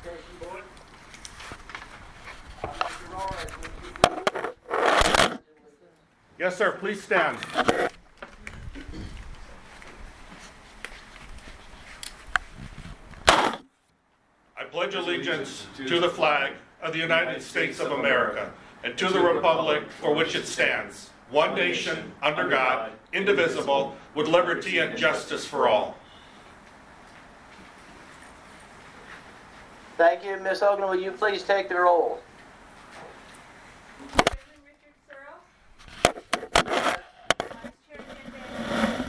Transportation Board. Mr. Rollins, would you please? Yes, sir. Please stand. I pledge allegiance to the flag of the United States of America and to the republic for which it stands, one nation, under God, indivisible, with liberty and justice for all. Thank you. Ms. Hogan, will you please take the roll? Chairman Richard Searle. Vice Chairman Van.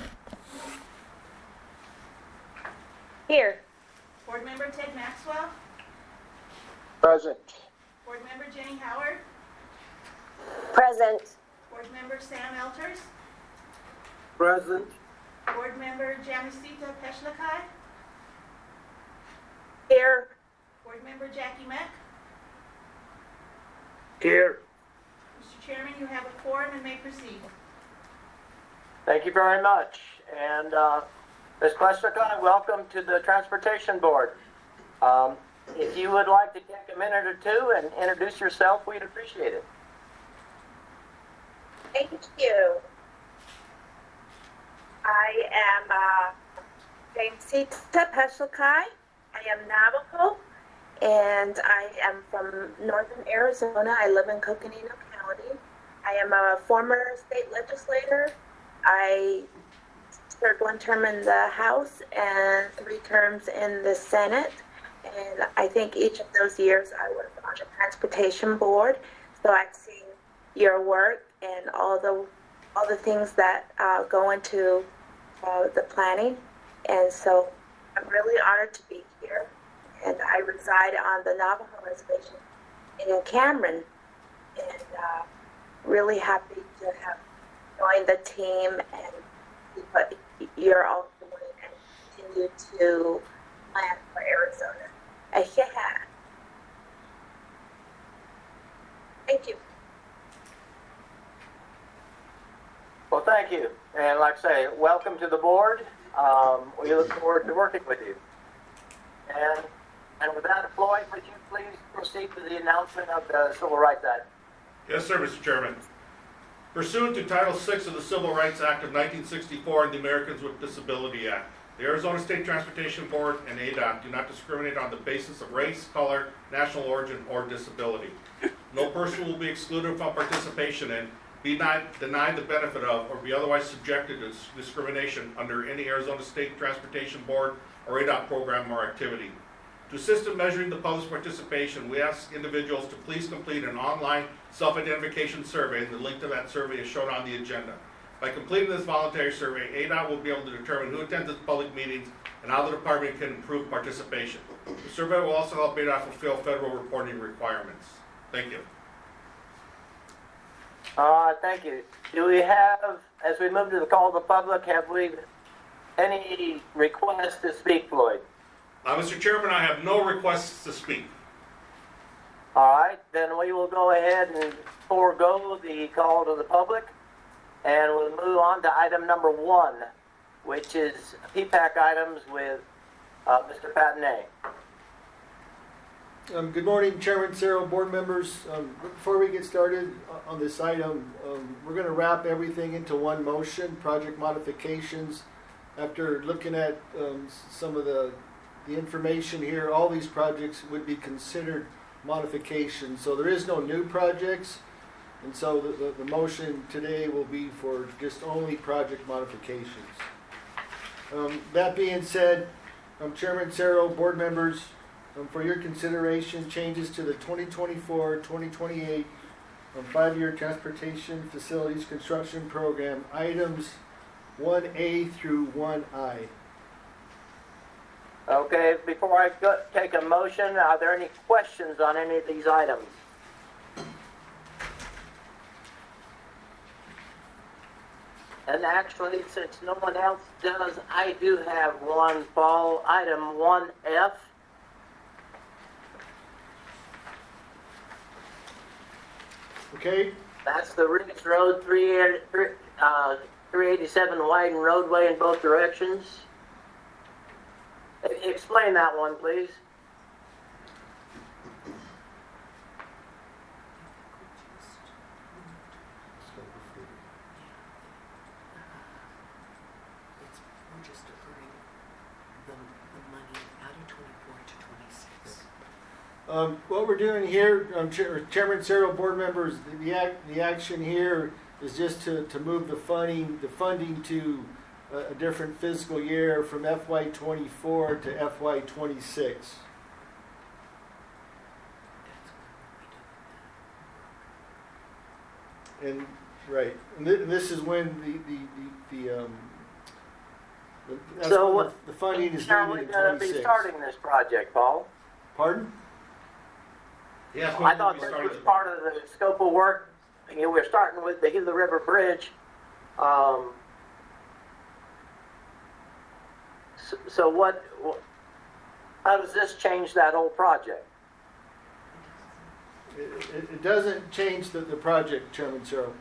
Here. Board Member Ted Maxwell. Present. Board Member Jenny Howard. Present. Board Member Sam Elters. Present. Board Member Jamisita Peshlakai. Here. Board Member Jackie Meck. Here. Mr. Chairman, you have a quorum and may proceed. Thank you very much. And Ms. Peshlakai, welcome to the Transportation Board. If you would like to take a minute or two and introduce yourself, we'd appreciate it. Thank you. I am Jamesita Peshalkai. I am Navajo, and I am from northern Arizona. I live in Coconino County. I am a former state legislator. I served one term in the House and 3 terms in the Senate. And I think each of those years I was on the Transportation Board, so I've seen your work and all the things that go into the planning. And so I'm really honored to be here. And I reside on the Navajo Reservation in Cameron, and really happy to have joined the team and see what you're all doing and continue to plan for Arizona. Yeah. Thank you. Well, thank you. And like I say, welcome to the board. We look forward to working with you. And with that, Floyd, would you please proceed with the announcement of the Civil Rights Act? Yes, sir, Mr. Chairman. Pursuant to Title VI of the Civil Rights Act of 1964 and the Americans with Disability Act, the Arizona State Transportation Board and ADOT do not discriminate on the basis of race, color, national origin, or disability. No person will be excluded from participation in, be denied the benefit of, or be otherwise subjected to discrimination under any Arizona State Transportation Board or ADOT program or activity. To assist in measuring the public's participation, we ask individuals to please complete an online self-identification survey, and the link to that survey is shown on the agenda. By completing this voluntary survey, ADOT will be able to determine who attends its public meetings and how the department can improve participation. The survey will also help ADOT fulfill federal reporting requirements. Thank you. Thank you. Do we have, as we move to the call of the public, have we any requests to speak, Floyd? Mr. Chairman, I have no requests to speak. All right, then we will go ahead and forego the call to the public, and we'll move on to item number 1, which is PPAC items with Mr. Patinet. Good morning, Chairman Searle, board members. Before we get started on this item, we're going to wrap everything into one motion, project modifications. After looking at some of the information here, all these projects would be considered modifications. So there is no new projects, and so the motion today will be for just only project modifications. That being said, Chairman Searle, board members, for your consideration, changes to the 2024-2028 5-year transportation facilities construction program, items 1A through 1I. Okay, before I take a motion, are there any questions on any of these items? And actually, since no one else does, I do have one fall item 1F. Okay, That's the Riggs Road 387 widened roadway in both directions. Explain that one, please. What we're doing here, Chairman Cerro, board members, the action here is just to move the funding to a different fiscal year from FY24 to FY26. And right, and this is when that's So when what- the funding is Are we needed in going to be 26. starting this project, Paul? Pardon? Yes, I thought this was part of the scope of work. You know, we're starting with the Gila River Bridge. So what, how does this change that whole project? It doesn't change the project, Chairman Cerro.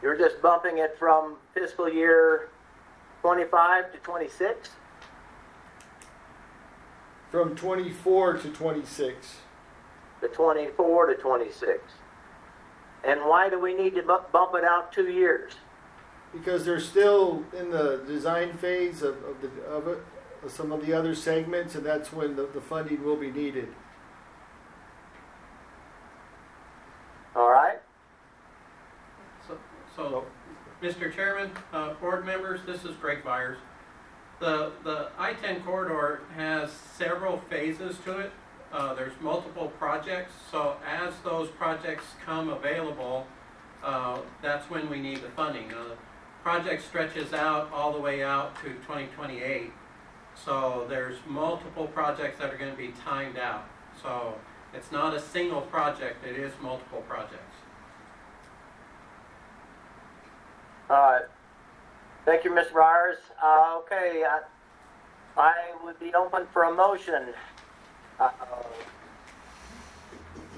You're just bumping it from fiscal year 25 to 26? From 24 to 26. To 24 to 26. And why do we need to bump it out 2 years? Because they're still in the design phase of some of the other segments, and that's when the funding will be needed. All right? So, Mr. Chairman, board members, this is Greg Byers. The I-10 corridor has several phases to it. There's multiple projects, so as those projects come available, that's when we need the funding. The project stretches out all the way out to 2028, so there's multiple projects that are going to be timed out. So it's not a single project, it is multiple projects. All right. Thank you, Mr. Byers. Okay, I would be open for a motion.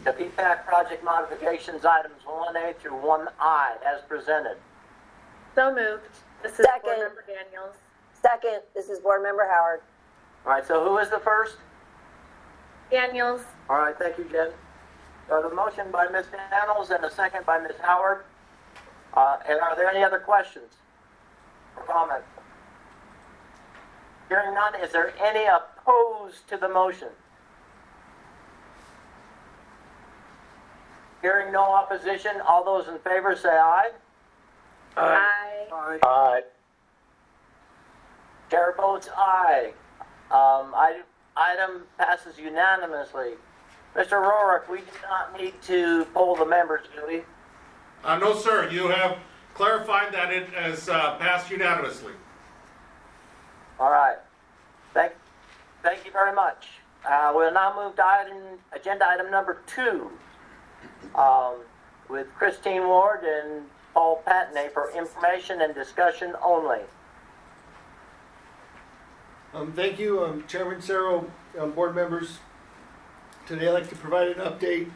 The PPAC project modifications, items 1A through 1I, as presented. So moved. This is Second. Board Member Daniels. Second, this is Board Member Howard. All right, so who is the first? Daniels. All right, thank you, Jen. So the motion by Ms. Daniels and a second by Ms. Howard. And are there any other questions or comments? Hearing none, is there any opposed to the motion? Hearing no opposition, all those in favor say aye. Aye. Aye. Chair votes aye. Item passes unanimously. Mr. Rorick, we do not need to poll the members, do we? No, sir, you have clarified that it has passed unanimously. All right. Thank you very much. We'll now move to agenda item number 2 with Christine Ward and Paul Patney for information and discussion only. Thank you, Chairman Cerro, board members. Today I'd like to provide an update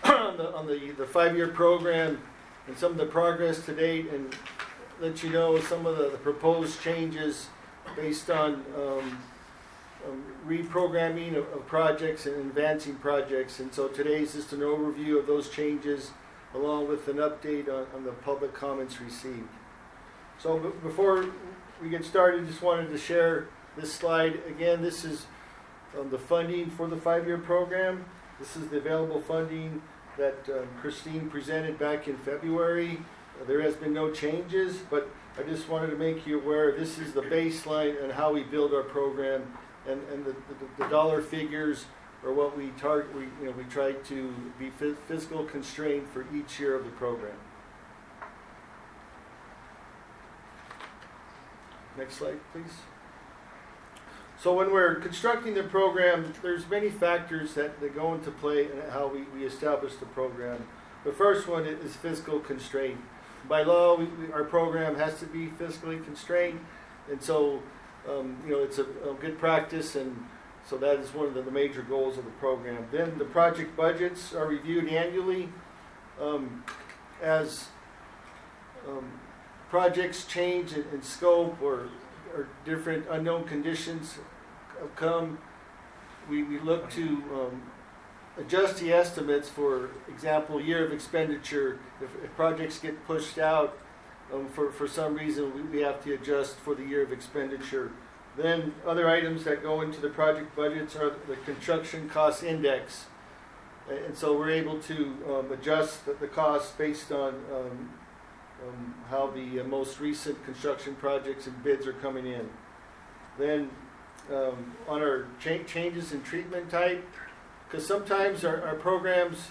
on the 5-year program and some of the progress to date, and let you know some of the proposed changes based on reprogramming of projects and advancing projects. And so today is just an overview of those changes along with an update on the public comments received. So before we get started, just wanted to share this slide. Again, this is the funding for the 5-year program. This is the available funding that Christine presented back in February. There has been no changes, but I just wanted to make you aware this is the baseline and how we build our program, and the dollar figures are what we target. We try to be fiscal constrained for each year of the program. Next slide, please. So when we're constructing the program, there's many factors that go into play in how we establish the program. The first one is fiscal constraint. By law, our program has to be fiscally constrained, and so it's a good practice, and so that is one of the major goals of the program. Then the project budgets are reviewed annually as projects change in scope or different unknown conditions come. We look to adjust the estimates. For example, year of expenditure. If projects get pushed out for some reason, we have to adjust for the year of expenditure Then other items that go into the project budgets are the construction cost index. And so we're able to adjust the cost based on how the most recent construction projects and bids are coming in. Then on our changes in treatment type, because sometimes our programs,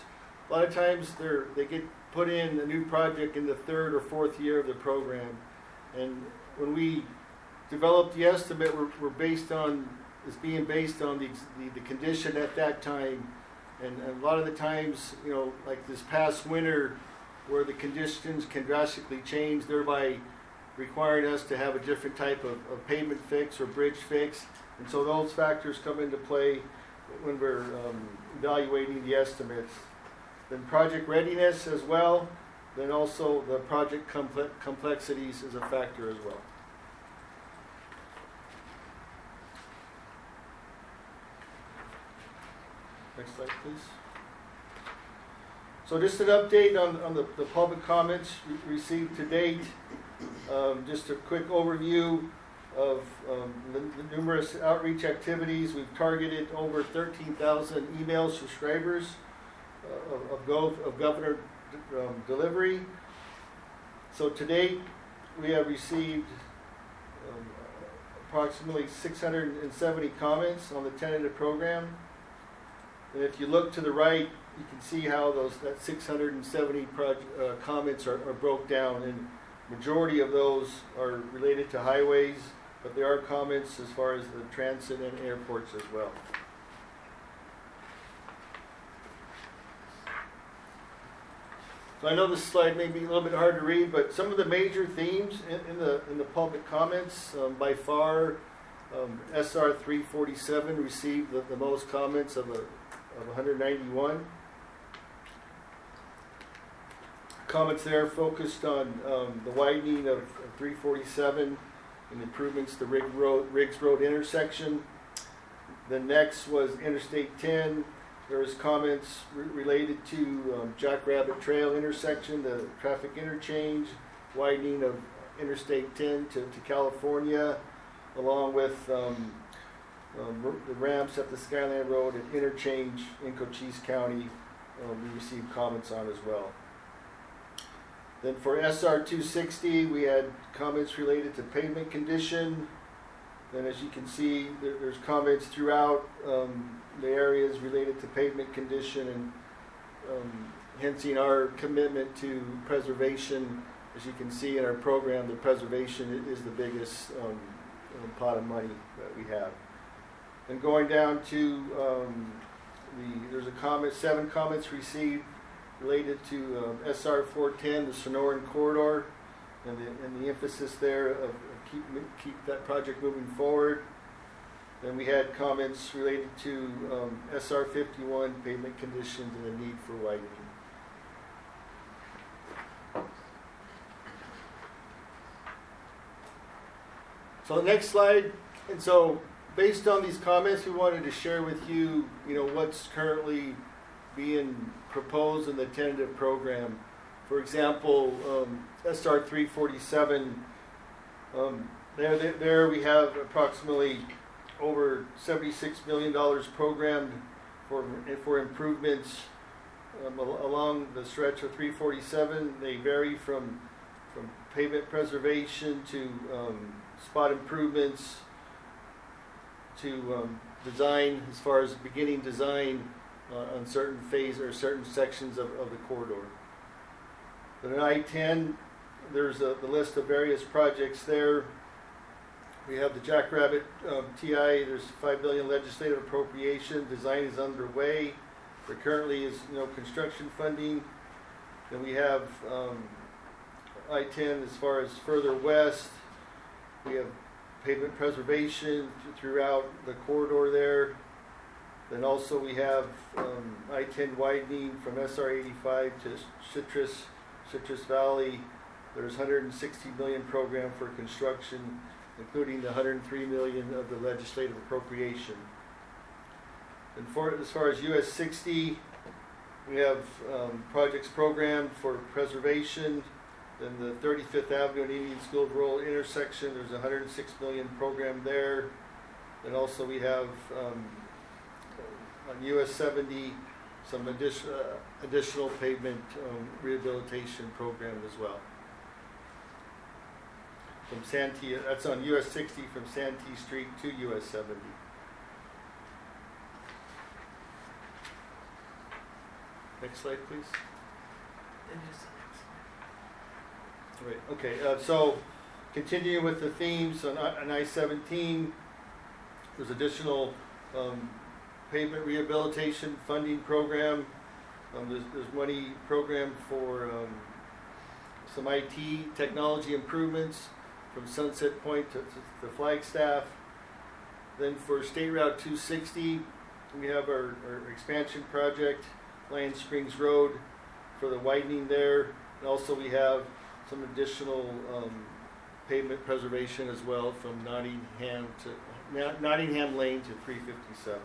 a lot of times they get put in a new project in the third or fourth year of the program. And when we develop the estimate, we're being based on the condition at that time. And a lot of the times, you know, like this past winter, where the conditions can drastically change, thereby requiring us to have a different type of pavement fix or bridge fix. And so those factors come into play when we're evaluating the estimates. Then project readiness as well. Then also the project complexities is a factor as well. Next slide, please. So just an update on the public comments received to date. Just a quick overview of the numerous outreach activities. We've targeted over 13,000 email subscribers of Governor delivery. So to date, we have received approximately 670 comments on the tentative program. And if you look to the right, you can see how that 670 comments are broke down, and majority of those are related to highways, but there are comments as far as the transit and airports as well. So I know this slide may be a little bit hard to read, but some of the major themes in the public comments, by far, SR 347 received the most comments of 191. Comments there focused on the widening of 347 and improvements to Riggs Road intersection. The next was Interstate 10. There was comments related to Jackrabbit Trail intersection, the traffic interchange, widening of Interstate 10 to California, along with the ramps at the Skyland Road and interchange in Cochise County. We received comments on as well. Then for SR 260, we had comments related to pavement condition. Then as you can see, there's comments throughout the areas related to pavement condition, and hensing our commitment to preservation. As you can see in our program, the preservation is the biggest pot of money that we have. And going down to there's a comment, 7 comments received related to SR 410, the Sonoran Corridor, and the emphasis there of keep that project moving forward. Then we had comments related to SR 51, pavement conditions and the need for widening. So the next slide, and so based on these comments, we wanted to share with you, what's currently being proposed in the tentative program. For example, SR 347, there we have approximately over $76 million programmed for improvements along the stretch of 347. They vary from pavement preservation to spot improvements to design, as far as beginning design on certain phase or certain sections of the corridor. But in I-10, there's the list of various projects there. We have the Jackrabbit TI. There's $5 billion legislative appropriation. Design is underway. There currently is construction funding. Then we have I-10 as far as further west. We have pavement preservation throughout the corridor there. Then also we have I-10 widening from SR 85 to Citrus Valley. There's $160 million program for construction, including the $103 million of the legislative appropriation. And as far as US 60, we have projects programmed for preservation. Then the 35th Avenue and Indian School Road intersection, there's a $106 million program there. And also we have on US 70 some additional pavement rehabilitation program as well. From Santee, that's on US 60 from Santee Street to US 70. Next slide, please. Right, okay, so continuing with the themes on I-17, there's additional pavement rehabilitation funding program. There's money program for some IT technology improvements from Sunset Point to Flagstaff. Then for State Route 260, we have our expansion project, Lion Springs Road, for the widening there. And also we have some additional pavement preservation as well from Nottingham Lane to 357.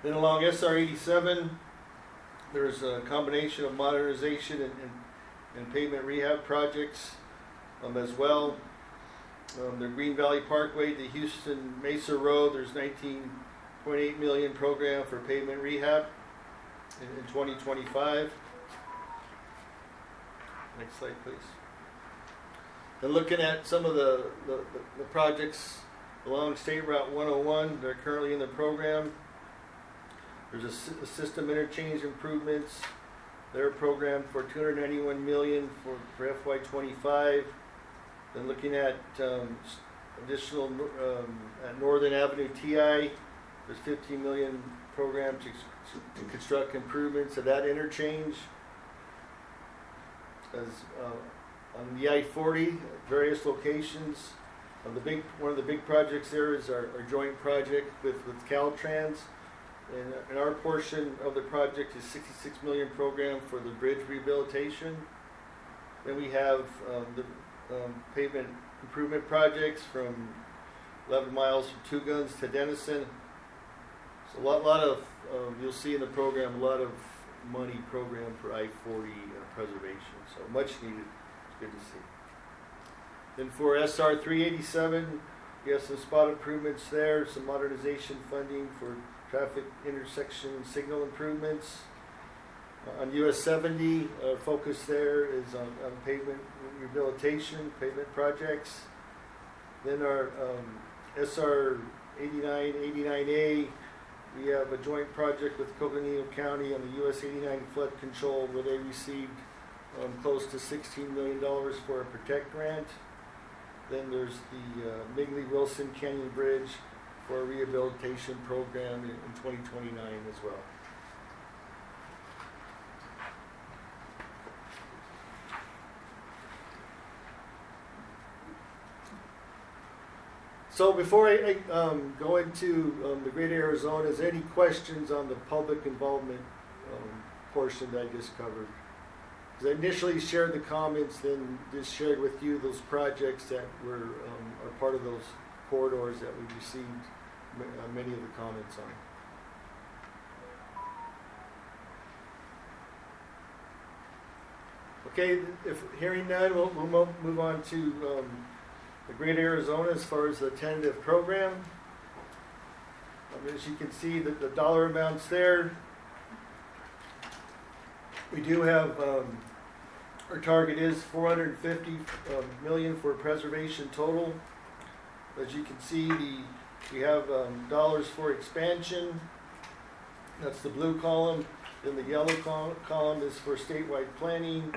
Then along SR 87, there's a combination of modernization and pavement rehab projects as well. The Green Valley Parkway to Houston Mesa Road, there's $19.8 million program for pavement rehab in 2025. Next slide, please. And looking at some of the projects along State Route 101, they're currently in the program. There's a system interchange improvements. They're programmed for $291 million for FY25. Then looking at additional at Northern Avenue TI, there's $15 million programmed to construct improvements of that interchange. As on the I-40, various locations. One of the big projects there is our joint project with Caltrans. And our portion of the project is $66 million program for the bridge rehabilitation. Then we have the pavement improvement projects from 11 miles from Two Guns to Denison. So a lot of you'll see in the program a lot of money programmed for I-40 preservation. So much needed. It's good to see. Then for SR 387, we have some spot improvements there, some modernization funding for traffic intersection signal improvements. On US 70, focus there is on pavement rehabilitation, pavement projects. Then our SR 89, 89A, we have a joint project with Coconino County on the US 89 flood control where they received close to $16 million for a Protect grant. Then there's the Migley-Wilson Canyon Bridge for a rehabilitation program in 2029 as well. So before I go into the Great Arizona, is there any questions on the public involvement portion that I just covered? Because I initially shared the comments, then just shared with you those projects that were are part of those corridors that we received many of the comments on. Okay, if hearing none, we'll move on to the Great Arizona as far as the tentative program. As you can see, the dollar amounts there. We do have our target is $450 million for preservation total. As you can see, we have dollars for expansion. That's the blue column. Then the yellow column is for statewide planning,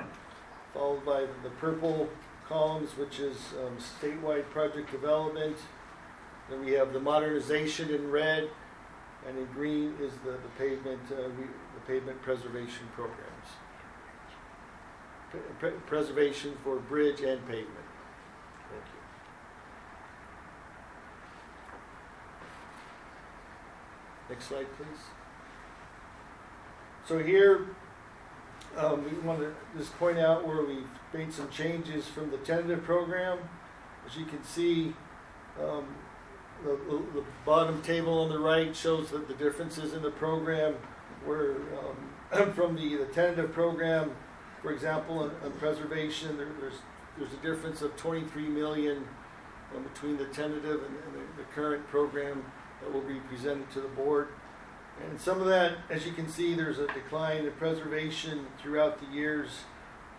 followed by the purple columns, which is statewide project development. Then we have the modernization in red, and in green is the pavement preservation programs. Preservation for bridge and pavement. Thank you. Next slide, please. So here, we want to just point out where we've made some changes from the tentative program. As you can see, the bottom table on the right shows that the differences in the program where from the tentative program, for example, on preservation, there's a difference of 23 million between the tentative and the current program that will be presented to the board. And some of that, as you can see, there's a decline in preservation throughout the years.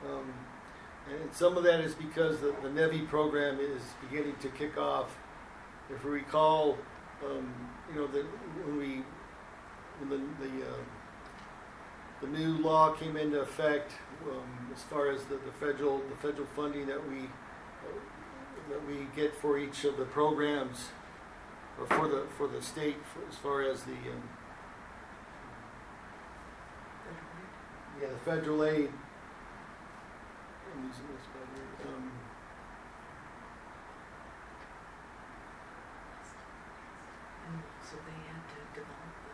And some of that is because the NEVI program is beginning to kick off. If we recall, when the new law came into effect, as far as the federal funding that we get for each of the programs, or for the state, as far as the federal aid. I'm using this right here. So they had to develop the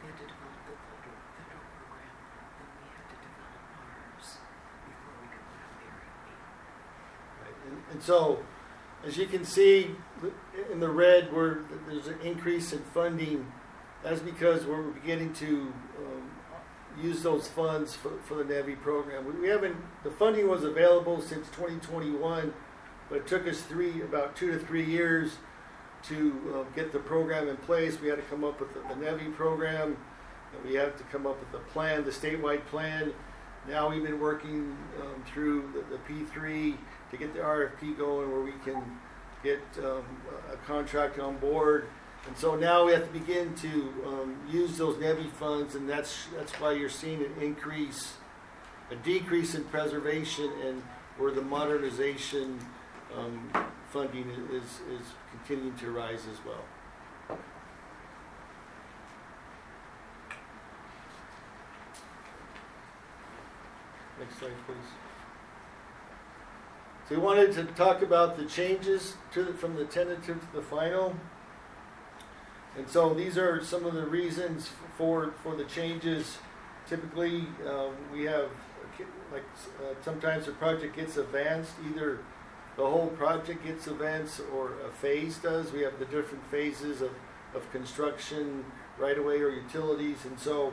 federal program, then we had to develop ours before we could put out the RFP. Right. And so, as you can see in the red, where there's an increase in funding, that's because we're beginning to use those funds for the NEVI program. The funding was available since 2021, but it took us about 2 to 3 years to get the program in place. We had to come up with the NEVI program, and we had to come up with the plan, the statewide plan. Now we've been working through the P3 to get the RFP going, where we can get a contract on board. And so now we have to begin to use those NEVI funds, and that's why you're seeing a decrease in preservation, and where the modernization funding is continuing to rise as well. Next slide, please. So we wanted to talk about the changes from the tentative to the final. And so these are some of the reasons for the changes. Typically, we have, sometimes the project gets advanced, either the whole project gets advanced or a phase does. We have the different phases of construction, right-of-way or utilities, and so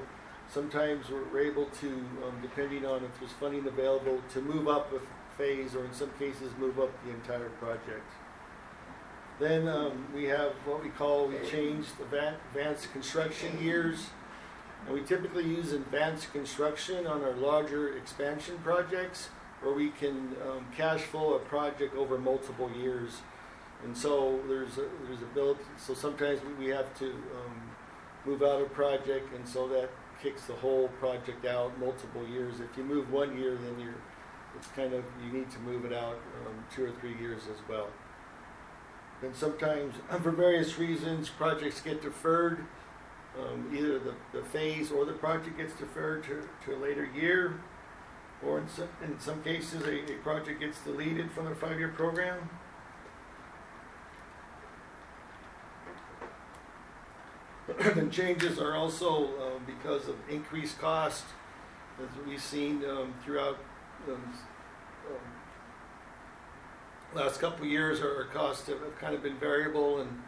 sometimes we're able to, depending on if there's funding available, to move up a phase, or in some cases move up the entire project. Then we have what we changed advanced construction years. And we typically use advanced construction on our larger expansion projects, where we can cash flow a project over multiple years. And so there's ability. So sometimes we have to move out a project, and so that kicks the whole project out multiple years. If you move 1 year, then you need to move it out 2 or 3 years as well. And sometimes, for various reasons, projects get deferred. Either the phase or the project gets deferred to a later year, or in some cases, a project gets deleted from the 5-year program. The changes are also because of increased cost, as we've seen throughout last couple of years. Our costs have kind of been variable, and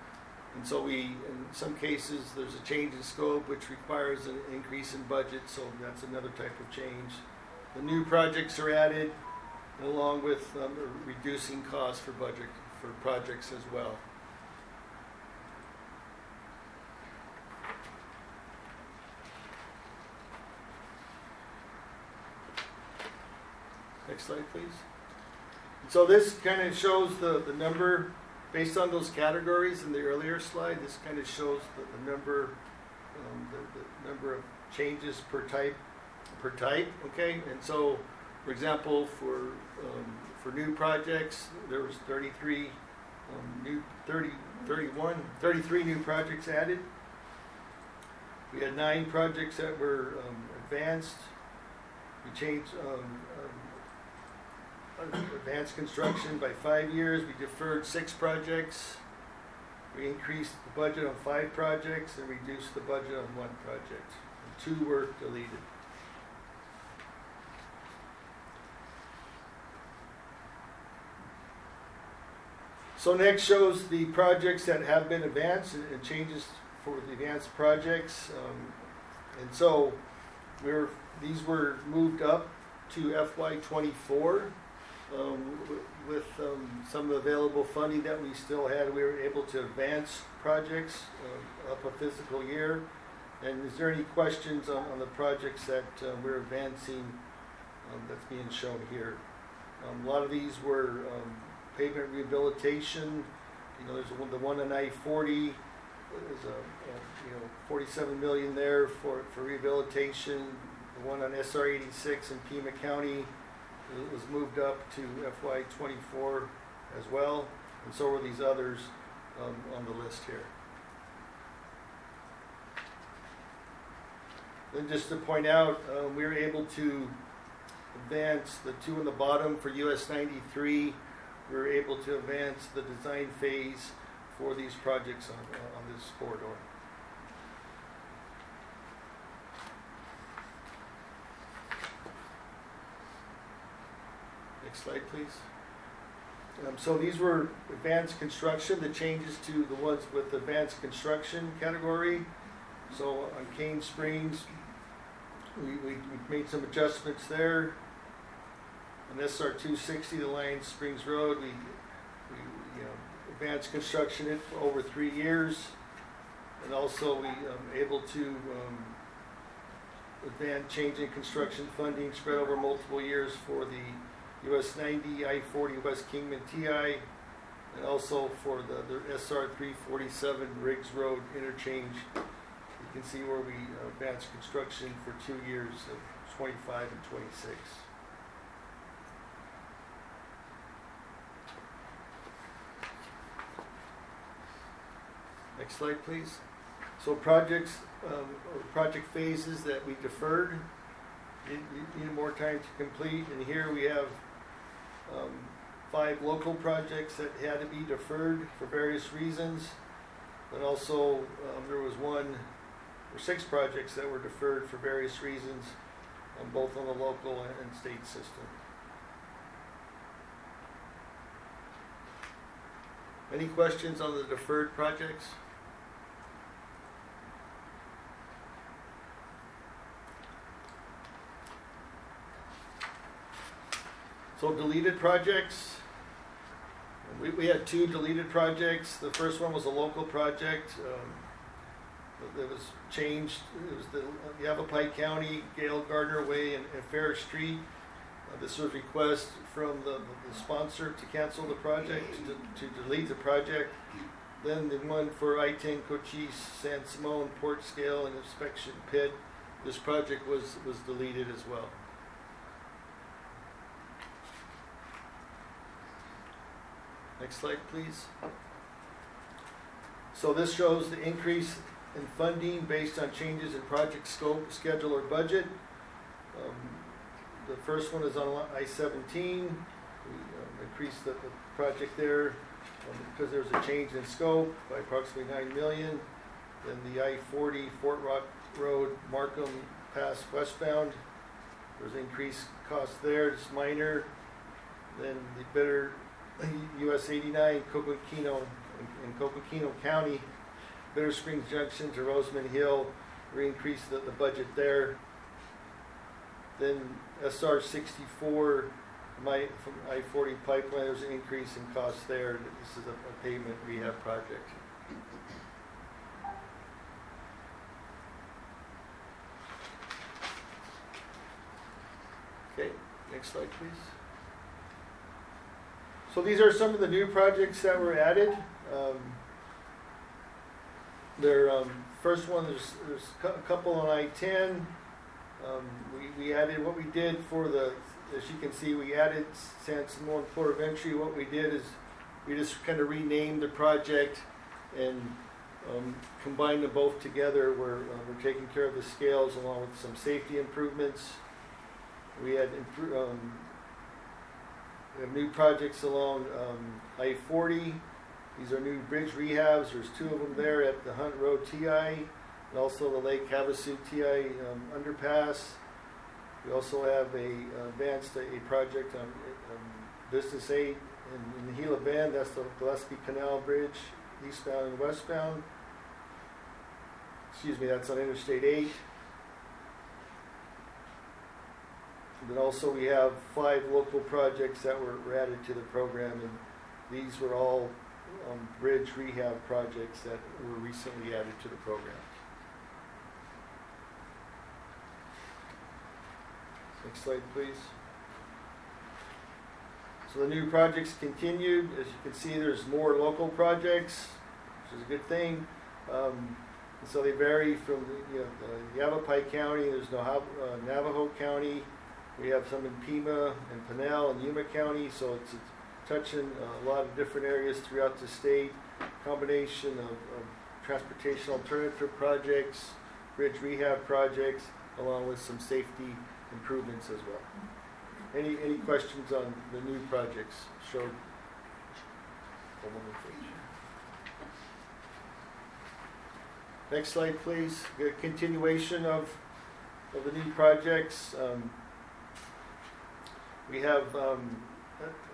so in some cases there's a change in scope which requires an increase in budget, so that's another type of change. The new projects are added, along with reducing costs for projects as well. Next slide, please. So this kind of shows the number based on those categories in the earlier slide. This kind of shows the number of changes per type. Okay, and so, for example, for new projects, there was 33 new projects added. We had 9 projects that were advanced. We changed advanced construction by 5 years. We deferred 6 projects. We increased the budget on 5 projects and reduced the budget on 1 project. And 2 were deleted. So next shows the projects that have been advanced and changes for the advanced projects. And so these were moved up to FY '24 with some available funding that we still had. We were able to advance projects up a fiscal year. And is there any questions on the projects that we're advancing that's being shown here? A lot of these were pavement rehabilitation. There's the one on I-40. There's a 47 million there for rehabilitation. The one on SR 86 in Pima County was moved up to FY '24 as well, and so were these others on the list here. Then just to point out, we were able to advance the two on the bottom for US 93. We were able to advance the design phase for these projects on this corridor. Next slide, please. So these were advanced construction, the changes to the ones with advanced construction category. So on Cane Springs, we made some adjustments there. On SR 260, the Lion Springs Road, we advanced construction it for over 3 years, and also we able to advance changing construction funding spread over multiple years for the US 90, I-40 West Kingman TI, and also for the SR 347 Riggs Road interchange. You can see where we advanced construction for 2 years of 25 and 26. Next slide, please. So project phases that we deferred, need more time to complete, and here we have 5 local projects that had to be deferred for various reasons, and also there was 6 projects that were deferred for various reasons, both on the local and state system. Any questions on the deferred projects? So deleted projects, we had 2 deleted projects. The first one was a local project that was changed. It was the Yavapai County, Gale Gardner Way and Fair Street. This was a request from the sponsor to cancel the project, to delete the project. Then the one for I-10 Cochise, San Simon, Port Scale and Inspection Pit. This project was deleted as well. Next slide, please. So this shows the increase in funding based on changes in project scope, schedule, or budget. The first one is on I-17. We increased the project there because there was a change in scope by approximately $9 million. Then the I-40 Fort Rock Road, Markham Pass westbound. There's increased cost there, it's minor. Then the better US 89 Coquino in Coquino County, Bitter Springs Junction to Roseman Hill, we increased the budget there. Then SR 64 from I-40 pipeline, there's an increase in cost there. This is a pavement rehab project. Okay, next slide, please. So these are some of the new projects that were added. First one, there's a couple on I-10. We added what we did for as you can see, we added San Simon Port of Entry. What we did is we just kind of renamed the project and combined them both together. We're taking care of the scales along with some safety improvements. We had new projects along I-40. These are new bridge rehabs. There's 2 of them there at the Hunt Road TI and also the Lake Havasu TI underpass. We also have advanced a project on Business 8 in the Gila Bend. That's the Gillespie Canal Bridge, eastbound and westbound. Excuse me, that's on Interstate 8. Then also we have 5 local projects that were added to the program, and these were all bridge rehab projects that were recently added to the program. Next slide, please. So the new projects continued. As you can see, there's more local projects, which is a good thing. And so they vary from Yavapai County. There's Navajo County. We have some in Pima and Pinal and Yuma County. So it's touching a lot of different areas throughout the state. Combination of transportation alternative projects, bridge rehab projects, along with some safety improvements as well. Any questions on the new projects showed? Next slide, please. The continuation of the new projects. We have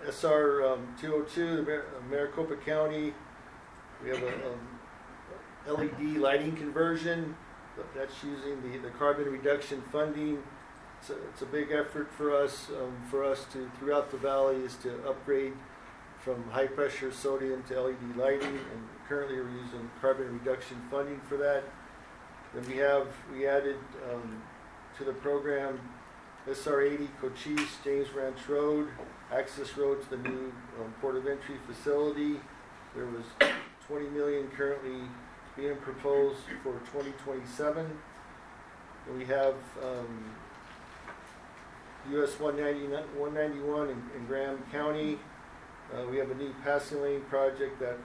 SR 202, Maricopa County. We have a LED lighting conversion. That's using the carbon reduction funding. It's a big effort for us to, throughout the valley, is to upgrade from high pressure sodium to LED lighting, and currently we're using carbon reduction funding for that. Then we added to the program SR 80 Cochise James Ranch Road, access road to the new port of entry facility. There was 20 million currently being proposed for 2027. And we have US 191 in Graham County. We have a new passing lane project that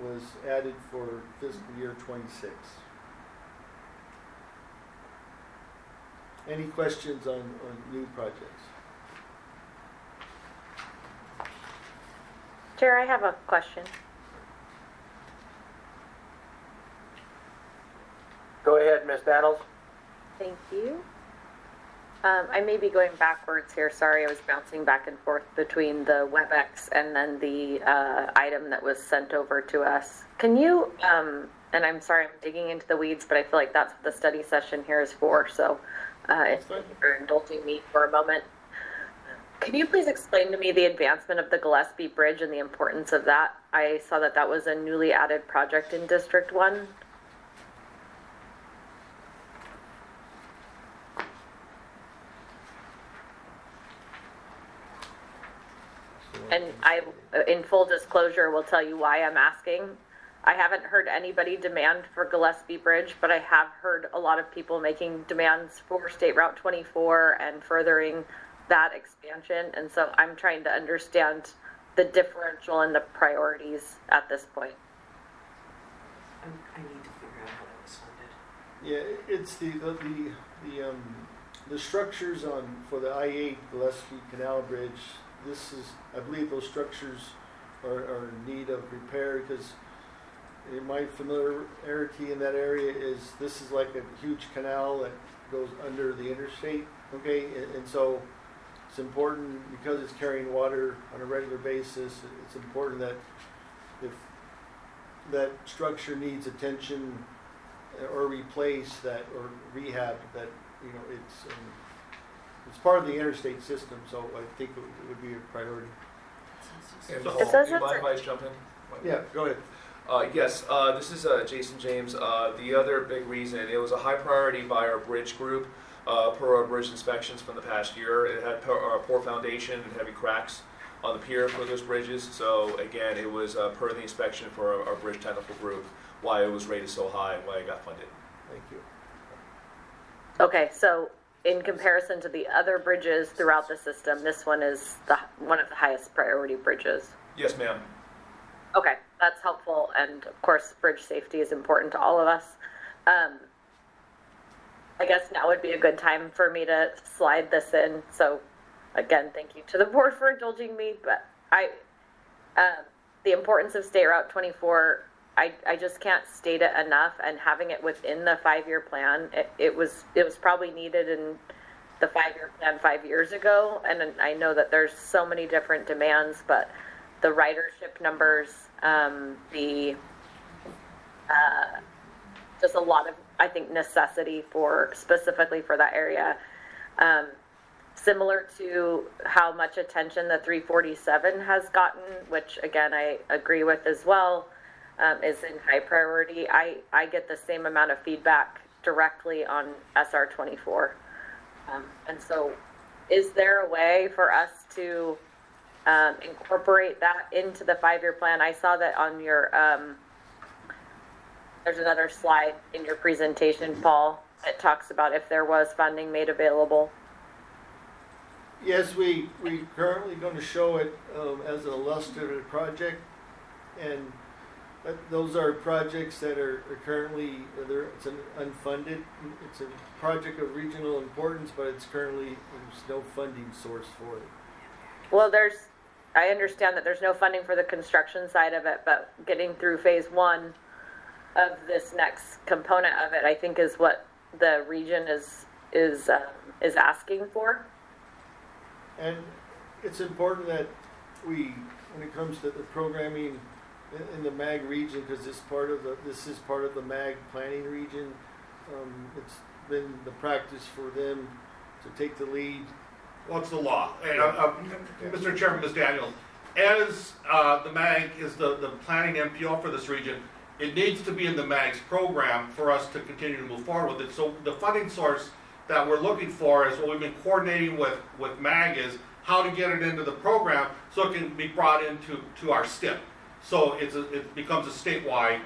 was added for fiscal year 26. Any questions on new projects? Chair, I have a question. Go ahead, Ms. Daniels. Thank you. I may be going backwards here. Sorry, I was bouncing back and forth between the WebEx and then the item that was sent over to us. Can you, and I'm sorry, I'm digging into the weeds, but I feel like that's what the study session here is for. So thank you for indulging me for a moment. Can you please explain to me the advancement of the Gillespie Bridge and the importance of that? I saw that that was a newly added project in District 1. And I, in full disclosure, will tell you why I'm asking. I haven't heard anybody demand for Gillespie Bridge, but I have heard a lot of people making demands for State Route 24 and furthering that expansion. And so I'm trying to understand the differential and the priorities at this point. I need to figure out how that was funded. Yeah, it's the structures for the I-8 Gillespie Canal Bridge. This is, I believe those structures are in need of repair, because in my familiarity in that area is this is like a huge canal that goes under the interstate, okay? And so it's important, because it's carrying water on a regular basis, it's important that if that structure needs attention or replace that or rehab, that it's part of the interstate system, so I think it would be a priority. And It says do you it's mind if I jump in? Yeah, go ahead. Yes, this is Jason James. The other big reason, it was a high priority by our bridge group per our bridge inspections from the past year. It had poor foundation and heavy cracks on the pier for those bridges. So again, it was per the inspection for our bridge technical group, why it was rated so high, why it got funded. Thank you. Okay, so in comparison to the other bridges throughout the system, this one is one of the highest priority bridges. Yes, ma'am. Okay, that's helpful, and of course, bridge safety is important to all of us. I guess now would be a good time for me to slide this in. So, again, thank you to the board for indulging me. But the importance of State Route 24, I just can't state it enough. And having it within the 5-year plan, it was probably needed in the 5-year plan 5 years ago. And I know that there's so many different demands, but the ridership numbers, just a lot of, I think, necessity specifically for that area. similar to how much attention the 347 has gotten, which again, I agree with as well, is in high priority. I get the same amount of feedback directly on SR 24. And so is there a way for us to incorporate that into the 5-year plan? I saw that on your, there's another slide in your presentation, Paul, that talks about if there was funding made available. Yes, we currently going to show it as an illustrative project, and those are projects that are currently, it's an unfunded, it's a project of regional importance, but it's currently, there's no funding source for it. Well, I understand that there's no funding for the construction side of it, but getting through phase 1 of this next component of it, I think is what the region is asking for. And it's important that when it comes to the programming in the MAG region, because this is part of the MAG planning region. It's been the practice for them to take the lead. What's the law? Mr. Chairman, Ms. Daniels, as the MAG is the planning MPO for this region, it needs to be in the MAG's program for us to continue to move forward with it. So the funding source that we're looking for is what we've been coordinating with MAG is how to get it into the program so it can be brought into our STIP. So it becomes a statewide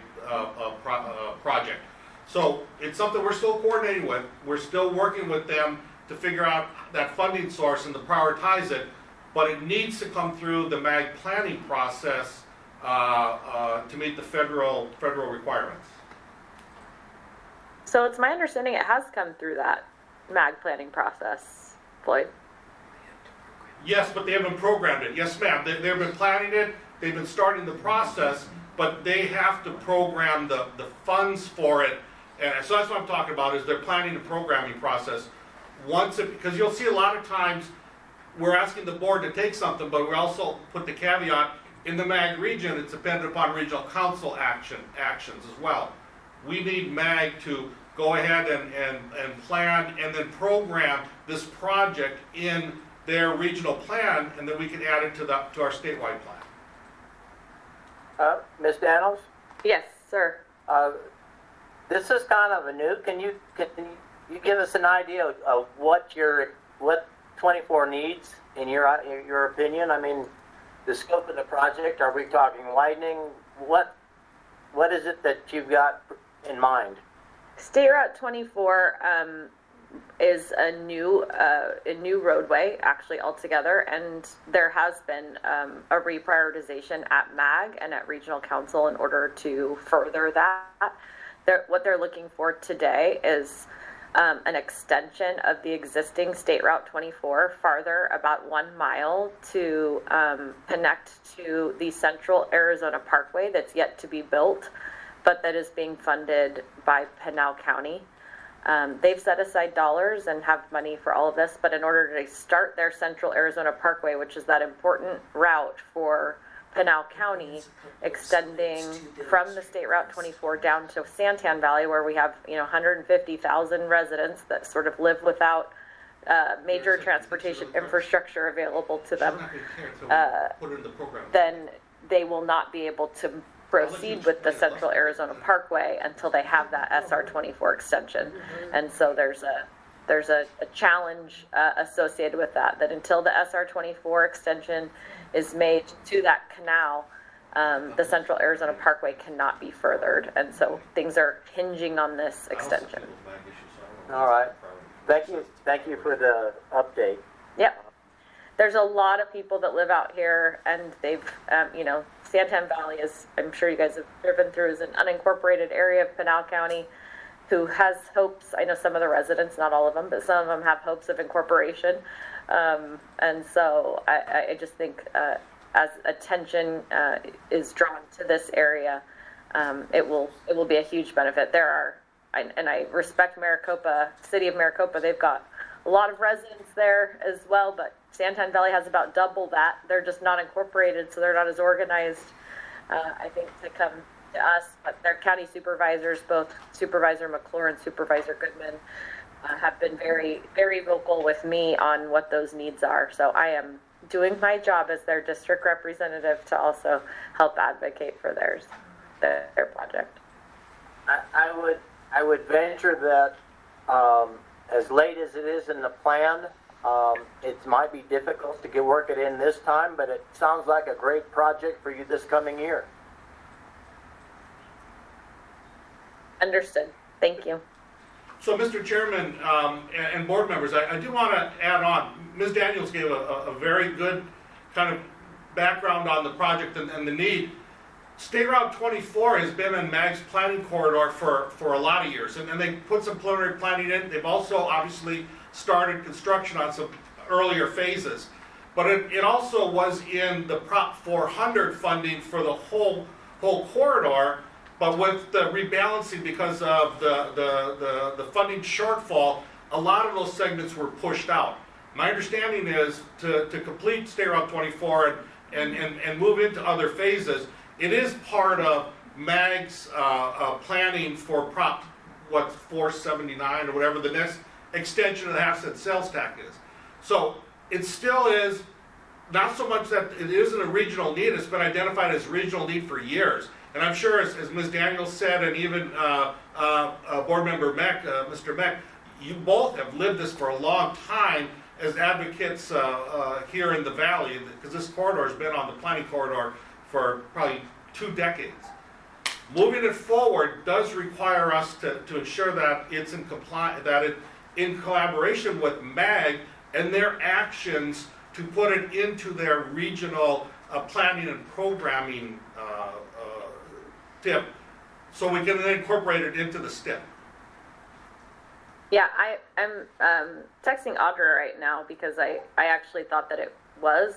project. So it's something we're still coordinating with. We're still working with them to figure out that funding source and to prioritize it, but it needs to come through the MAG planning process to meet the federal requirements. So it's my understanding it has come through that MAG planning process, Floyd. Yes, but they haven't programmed it. Yes, ma'am. They've been planning it. They've been starting the process, but they have to program the funds for it. And so that's what I'm talking about is they're planning the programming process. Because you'll see a lot of times we're asking the board to take something, but we also put the caveat in the MAG region, it's dependent upon regional council actions as well. We need MAG to go ahead and plan and then program this project in their regional plan, and then we can add it to our statewide plan. Ms. Daniels, Yes, sir. this is kind of a new. Can you give us an idea of what 24 needs in your opinion? I mean, the scope of the project. Are we talking widening? What is it that you've got in mind? State Route 24 is a new roadway, actually, altogether, and there has been a reprioritization at MAG and at Regional Council in order to further that. What they're looking for today is an extension of the existing State Route 24 farther about 1 mile to connect to the Central Arizona Parkway that's yet to be built, but that is being funded by Pinal County. They've set aside dollars and have money for all of this, but in order to start their Central Arizona Parkway, which is that important route for Pinal County, extending from the State Route 24 down to Santan Valley, where we have 150,000 residents that sort of live without major transportation infrastructure available to them, Put it in the program. then they will not be able to proceed with the Central Arizona Parkway until they have that SR 24 extension. And so there's a challenge associated with that until the SR 24 extension is made to that canal, the Central Arizona Parkway cannot be furthered. And so things are hinging on this extension. All right. Thank you for the update. Yep. There's a lot of people that live out here, and they've, Santan Valley is, I'm sure you guys have driven through, is an unincorporated area of Pinal County who has hopes. I know some of the residents, not all of them, but some of them have hopes of incorporation. And so I just think as attention is drawn to this area, it will be a huge benefit. And I respect Maricopa, City of Maricopa. They've got a lot of residents there as well, but Santan Valley has about double that. They're just not incorporated, so they're not as organized, I think, to come to us. But their county supervisors, both Supervisor McClure and Supervisor Goodman, have been very, very vocal with me on what those needs are. So I am doing my job as their district representative to also help advocate for their project. I would venture that as late as it is in the plan, it might be difficult to work it in this time, but it sounds like a great project for you this coming year. Understood. Thank you. So, Mr. Chairman and board members, I do want to add on. Ms. Daniels gave a very good kind of background on the project and the need. State Route 24 has been in MAG's planning corridor for a lot of years, and they put some preliminary planning in. They've also obviously started construction on some earlier phases. But it also was in the Prop 400 funding for the whole corridor. But with the rebalancing because of the funding shortfall, a lot of those segments were pushed out. My understanding is to complete State Route 24 and move into other phases, it is part of MAG's planning for Prop 479 or whatever the next extension of the half-cent sales tax is. So it still is not so much that it isn't a regional need, it's been identified as regional need for years. And I'm sure, as Ms. Daniels said, and even Board Member Meck, Mr. Meck, you both have lived this for a long time as advocates here in the Valley, because this corridor has been on the planning corridor for probably 2 decades. Moving it forward does require us to ensure that it's in collaboration with MAG and their actions to put it into their regional planning and programming tip, so we can then incorporate it into the STIP. Yeah, I'm texting Audra right now because I actually thought that it was.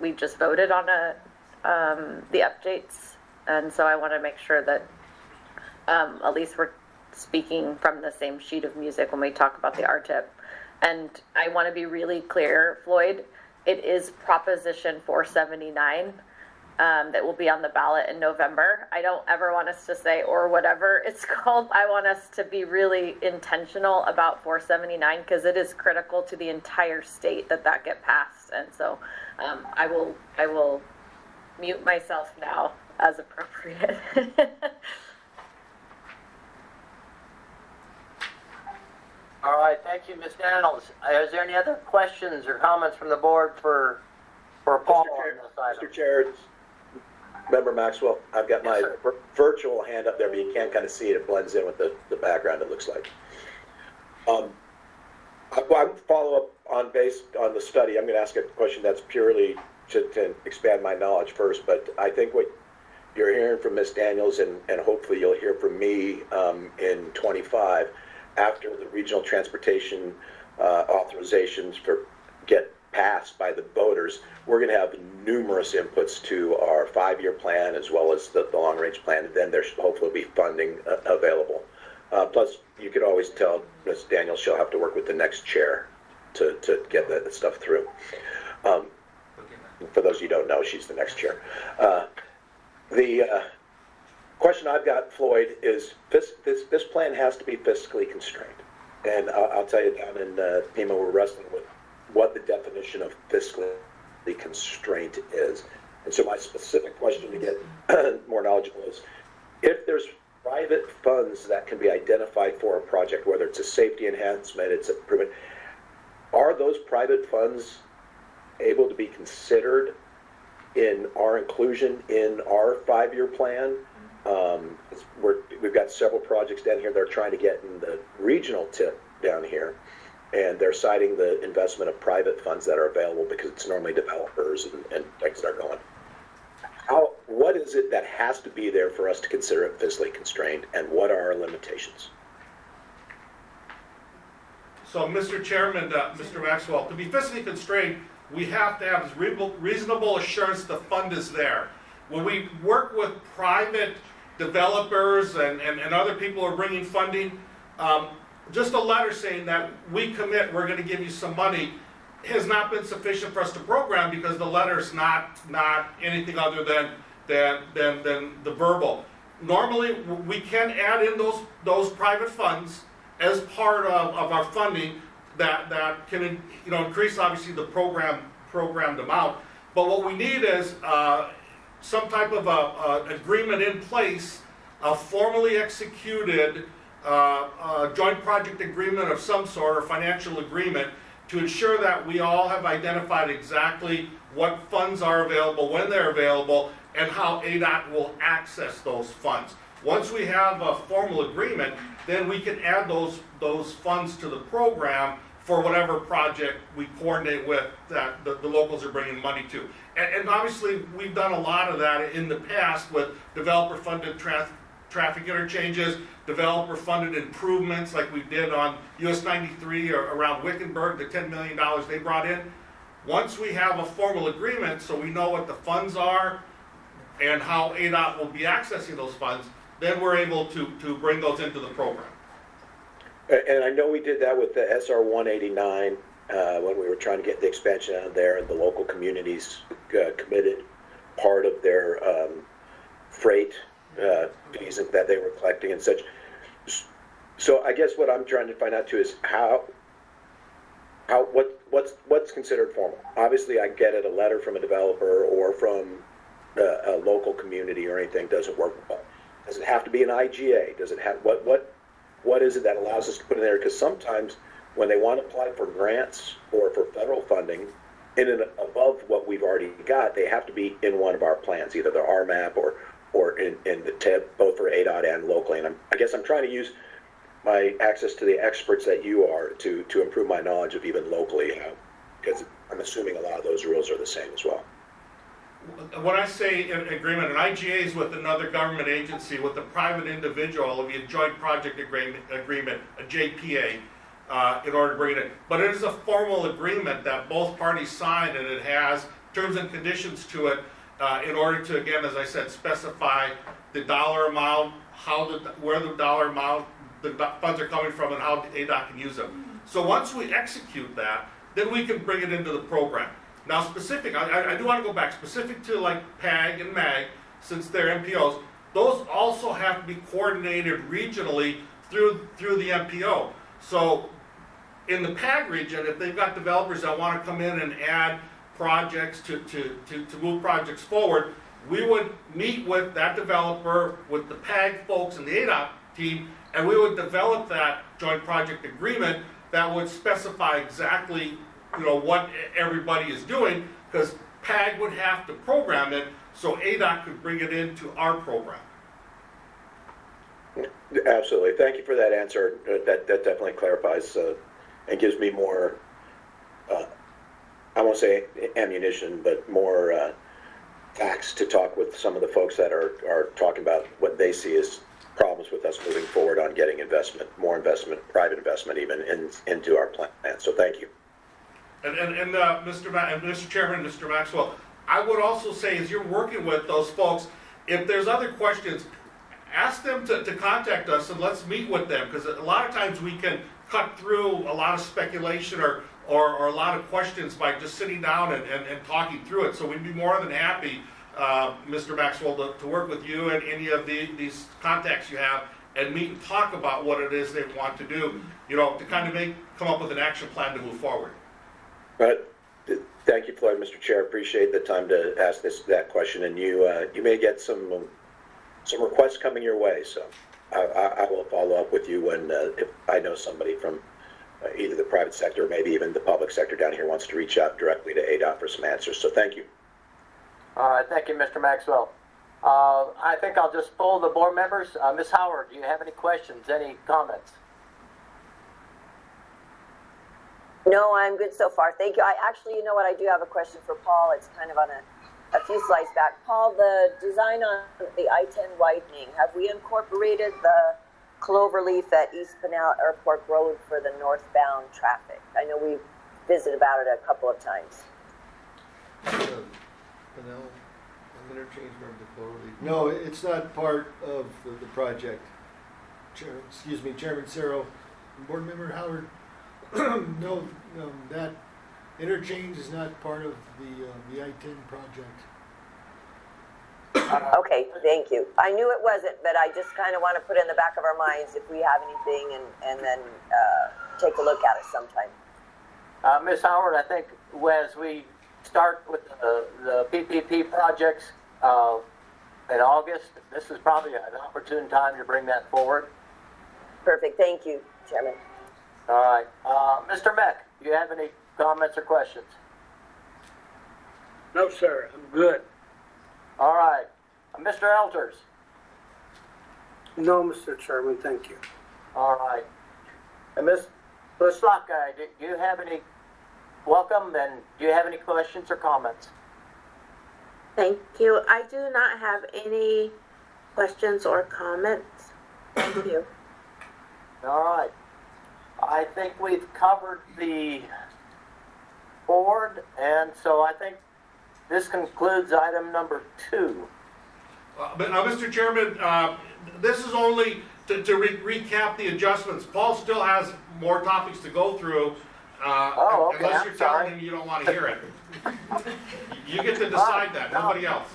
We just voted on the updates, and so I want to make sure that at least we're speaking from the same sheet of music when we talk about the RTIP. And I want to be really clear, Floyd, it is Proposition 479 that will be on the ballot in November. I don't ever want us to say, or whatever it's called. I want us to be really intentional about 479 because it is critical to the entire state that get passed. And so I will mute myself now as appropriate. All right, thank you, Ms. Daniels. Is there any other questions or comments from the board for Paul on this item? Mr. Chair, it's Member Maxwell. I've got my virtual hand up there, but you can't kind of see it. It blends in with the background, it looks like. I would follow up based on the study. I'm going to ask a question that's purely to expand my knowledge first, but I think what you're hearing from Ms. Daniels and hopefully you'll hear from me in 25 after the regional transportation authorizations get passed by the voters, we're going to have numerous inputs to our 5-year plan as well as the long-range plan, and then there should hopefully be funding available. Plus, you could always tell Ms. Daniels she'll have to work with the next chair to get that stuff through. For those of you who don't know, she's the next chair. The question I've got, Floyd, is this plan has to be fiscally constrained. And I'll tell you, down in FEMA, we're wrestling with what the definition of fiscally constraint is. And so my specific question to get more knowledgeable is, if there's private funds that can be identified for a project, whether it's a safety enhancement, it's an improvement, are those private funds able to be considered in our inclusion in our 5-year plan? We've got several projects down here they're trying to get in the regional tip down here, and they're citing the investment of private funds that are available because it's normally developers and things that are going. What is it that has to be there for us to consider it fiscally constrained, and what are our limitations? So, Mr. Chairman, Mr. Maxwell, to be fiscally constrained, we have to have reasonable assurance the fund is there. When we work with private developers and other people who are bringing funding, just a letter saying that we commit, we're going to give you some money, has not been sufficient for us to program because the letter is not anything other than the verbal. Normally, we can add in those private funds as part of our funding that can, increase obviously the programmed amount. But what we need is some type of agreement in place, a formally executed joint project agreement of some sort or financial agreement to ensure that we all have identified exactly what funds are available, when they're available, and how ADOT will access those funds. Once we have a formal agreement, then we can add those funds to the program for whatever project we coordinate with that the locals are bringing money to. And obviously, we've done a lot of that in the past with developer-funded traffic interchanges, developer-funded improvements like we did on US 93 or around Wickenburg, the $10 million they brought in. Once we have a formal agreement, so we know what the funds are and how ADOT will be accessing those funds, then we're able to bring those into the program. And I know we did that with the SR 189 when we were trying to get the expansion out of there, and the local communities committed part of their freight fees that they were collecting and such. So I guess what I'm trying to find out too is what's considered formal. Obviously, I get it. A letter from a developer or from a local community or anything doesn't work well. Does it have to be an IGA? Does it have what is it that allows us to put in there? Because sometimes when they want to apply for grants or for federal funding, in and above what we've already got, they have to be in one of our plans, either the RMAP or in the TIP, both for ADOT and locally. And I guess I'm trying to use my access to the experts that you are to improve my knowledge of even locally, because I'm assuming a lot of those rules are the same as well. When I say an agreement, an IGA is with another government agency, with a private individual, it'll be a joint project agreement, a JPA, in order to bring it in. But it is a formal agreement that both parties sign, and it has terms and conditions to it in order to, again, as I said, specify the dollar amount, where the dollar amount, the funds are coming from, and how ADOT can use them. So once we execute that, then we can bring it into the program. Now, specific, I do want to go back, specific to like PAG and MAG, since they're MPOs, those also have to be coordinated regionally through the MPO. So in the PAG region, if they've got developers that want to come in and add projects to move projects forward, we would meet with that developer, with the PAG folks and the ADOT team, and we would develop that joint project agreement that would specify exactly what everybody is doing, because PAG would have to program it so ADOT could bring it into our program. Absolutely. Thank you for that answer. That definitely clarifies and gives me more, I won't say ammunition, but more facts to talk with some of the folks that are talking about what they see as problems with us moving forward on getting investment, more investment, private investment even into our plan. So thank you. And Mr. Chairman, Mr. Maxwell, I would also say, as you're working with those folks, if there's other questions, ask them to contact us and let's meet with them, because a lot of times we can cut through a lot of speculation or a lot of questions by just sitting down and talking through it. So we'd be more than happy, Mr. Maxwell, to work with you and any of these contacts you have and meet and talk about what it is they want to do, to kind of come up with an action plan to move forward. Thank you, Floyd, Mr. Chair. Appreciate the time to ask that question, and you may get some requests coming your way. So I will follow up with you when if I know somebody from either the private sector or maybe even the public sector down here wants to reach out directly to ADOT for some answers. So thank you. All right, thank you, Mr. Maxwell. I think I'll just poll the board members. Ms. Howard, do you have any questions, any comments? No, I'm good so far. Thank you. I actually, I do have a question for Paul. It's kind of on a few slides back. Paul, the design on the I-10 widening, have we incorporated the cloverleaf at East Pinal Airport Road for the northbound traffic? I know we've visited about it a couple of times. No, it's not part of the project. Chairman Cerro, Board Member Howard. No, that interchange is not part of the I-10 project. Okay, thank you. I knew it wasn't, but I just kind of want to put in the back of our minds if we have anything and then take a look at it sometime. Ms. Howard, I think as we start with the PPP projects in August, this is probably an opportune time to bring that forward. Perfect, thank you, Chairman. All right. Mr. Meck, do you have any comments or questions? No, sir, I'm good. All right. Mr. Elters? No, Mr. Chairman, thank you. All right. And Ms. Slotguy, do you have any, welcome, and do you have any questions or comments? Thank you. I do not have any questions or comments. Thank you. All right. I think we've covered the board, and so I think this concludes item number 2. Mr. Chairman, this is only to recap the adjustments. Paul still has more topics to go through. Okay, unless you're I'm telling sorry. him you don't want to hear it. You get to decide that, nobody else.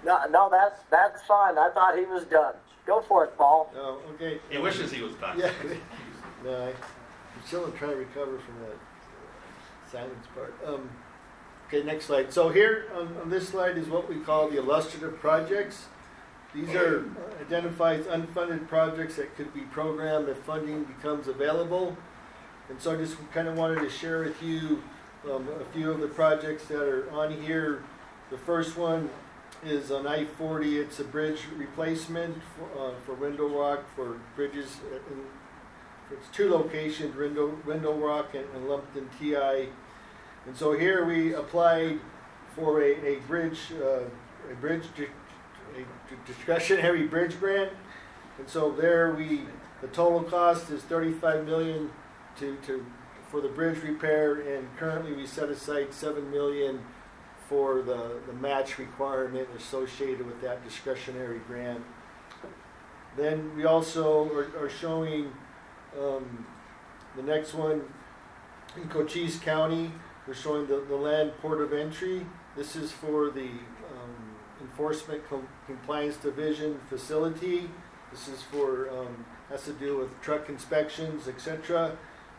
No, that's fine. I thought he was done. Go for it, Paul. Oh, okay. He wishes he was done. Yeah. No, I'm still trying to recover from that silence part. Okay, next slide. So here on this slide is what we call the illustrative projects. These are identified unfunded projects that could be programmed if funding becomes available. And so I just kind of wanted to share with you a few of the projects that are on here. The first one is on I-40. It's a bridge replacement for Window Rock, for bridges. It's 2 locations, Window Rock and Lumpton TI. And so here we applied for a discretionary bridge grant. And so there the total cost is $35 million for the bridge repair, and currently we set aside $7 million for the match requirement associated with that discretionary grant. Then we also are showing the next one in Cochise County. We're showing the land port of entry. This is for the Enforcement Compliance Division facility. This is for, has to do with truck inspections, etc.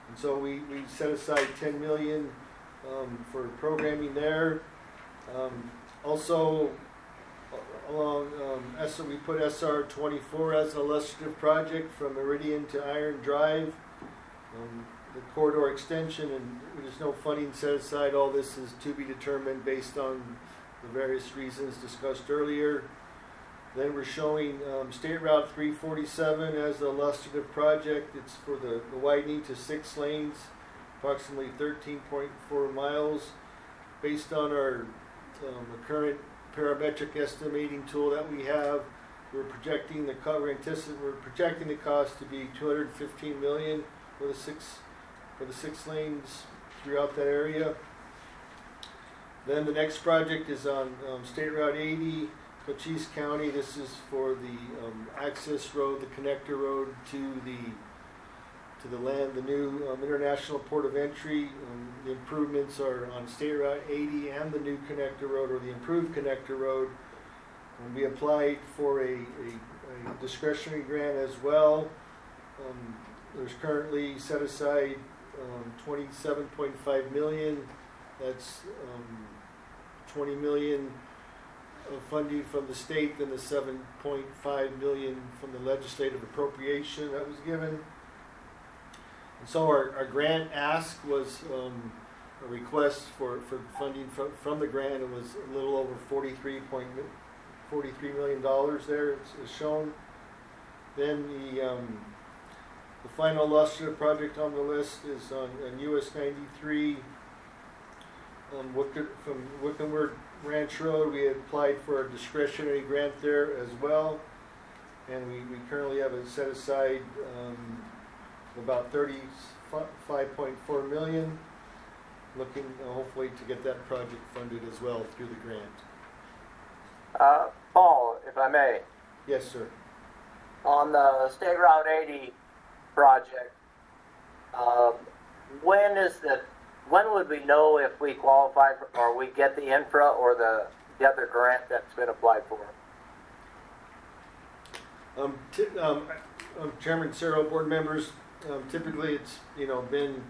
And so we set aside $10 million for programming there. Also, along we put SR 24 as an illustrative project from Meridian to Iron Drive. The corridor extension, and there's no funding set aside. All this is to be determined based on the various reasons discussed earlier. Then we're showing State Route 347 as the illustrative project. It's for the widening to 6 lanes, approximately 13.4 miles. Based on our the current parametric estimating tool that we have, we're projecting the cost to be $215 million for the six lanes throughout that area. Then the next project is on State Route 80, Cochise County. This is for the access road, the connector road to the new International Port of Entry. The improvements are on State Route 80 and the new connector road, or the improved connector road. And we applied for a discretionary grant as well. There's currently set aside $27.5 million. That's $20 million of funding from the state, then the $7.5 million from the legislative appropriation that was given. And so our grant ask was a request for funding from the grant. It was a little over $43 million there, it's shown. Then the final illustrative project on the list is on US 93 from Wickenburg Ranch Road. We had applied for a discretionary grant there as well, and we currently have it set aside about $35.4 million, looking hopefully to get that project funded as well through the grant. Paul, if I may, Yes, sir. on the State Route 80 project, when would we know if we qualify for, or we get the infra or the other grant that's been applied for? Chairman Cero, board members, typically it's, been,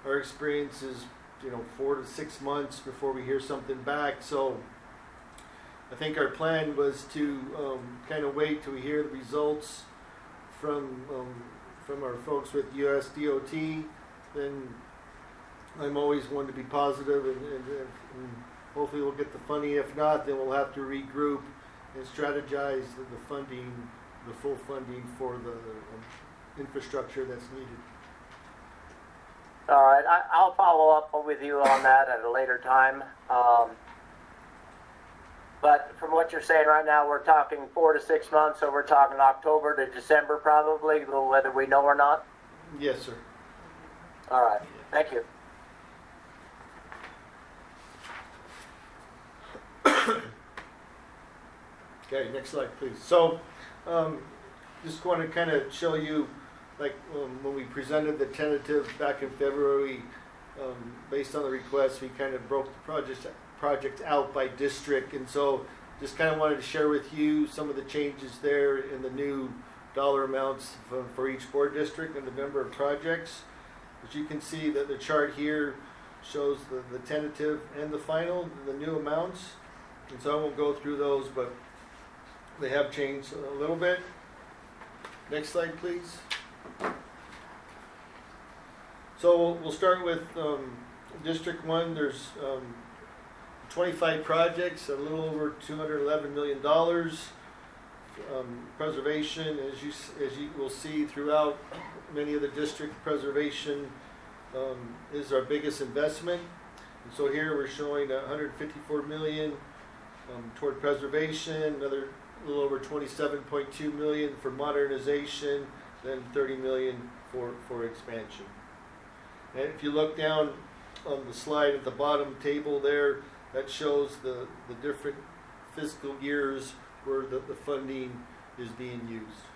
our experience is, 4 to 6 months before we hear something back. So I think our plan was to kind of wait till we hear the results from our folks with US DOT. Then I'm always one to be positive and hopefully we'll get the funding. If not, then we'll have to regroup and strategize the funding, the full funding for the infrastructure that's needed. All right, I'll follow up with you on that at a later time. But from what you're saying right now, we're talking 4 to 6 months, so we're talking October to December probably, whether we know or not? Yes, sir. All right, thank you. Okay, next slide, please. So, just want to kind of show you, like when we presented the tentative back in February, based on the request, we kind of broke the project out by district, and so just kind of wanted to share with you some of the changes there in the new dollar amounts for each board district and the number of projects. As you can see, that the chart here shows the tentative and the final, the new amounts, and so I won't go through those, but they have changed a little bit. Next slide, please. So we'll start with District 1. There's 25 projects, a little over $211 million. Preservation, as you will see throughout many of the district, preservation is our biggest investment. And so here we're showing $154 million toward preservation, another little over $27.2 million for modernization, then $30 million for expansion. And if you look down on the slide at the bottom table there, that shows the different fiscal years where the funding is being used.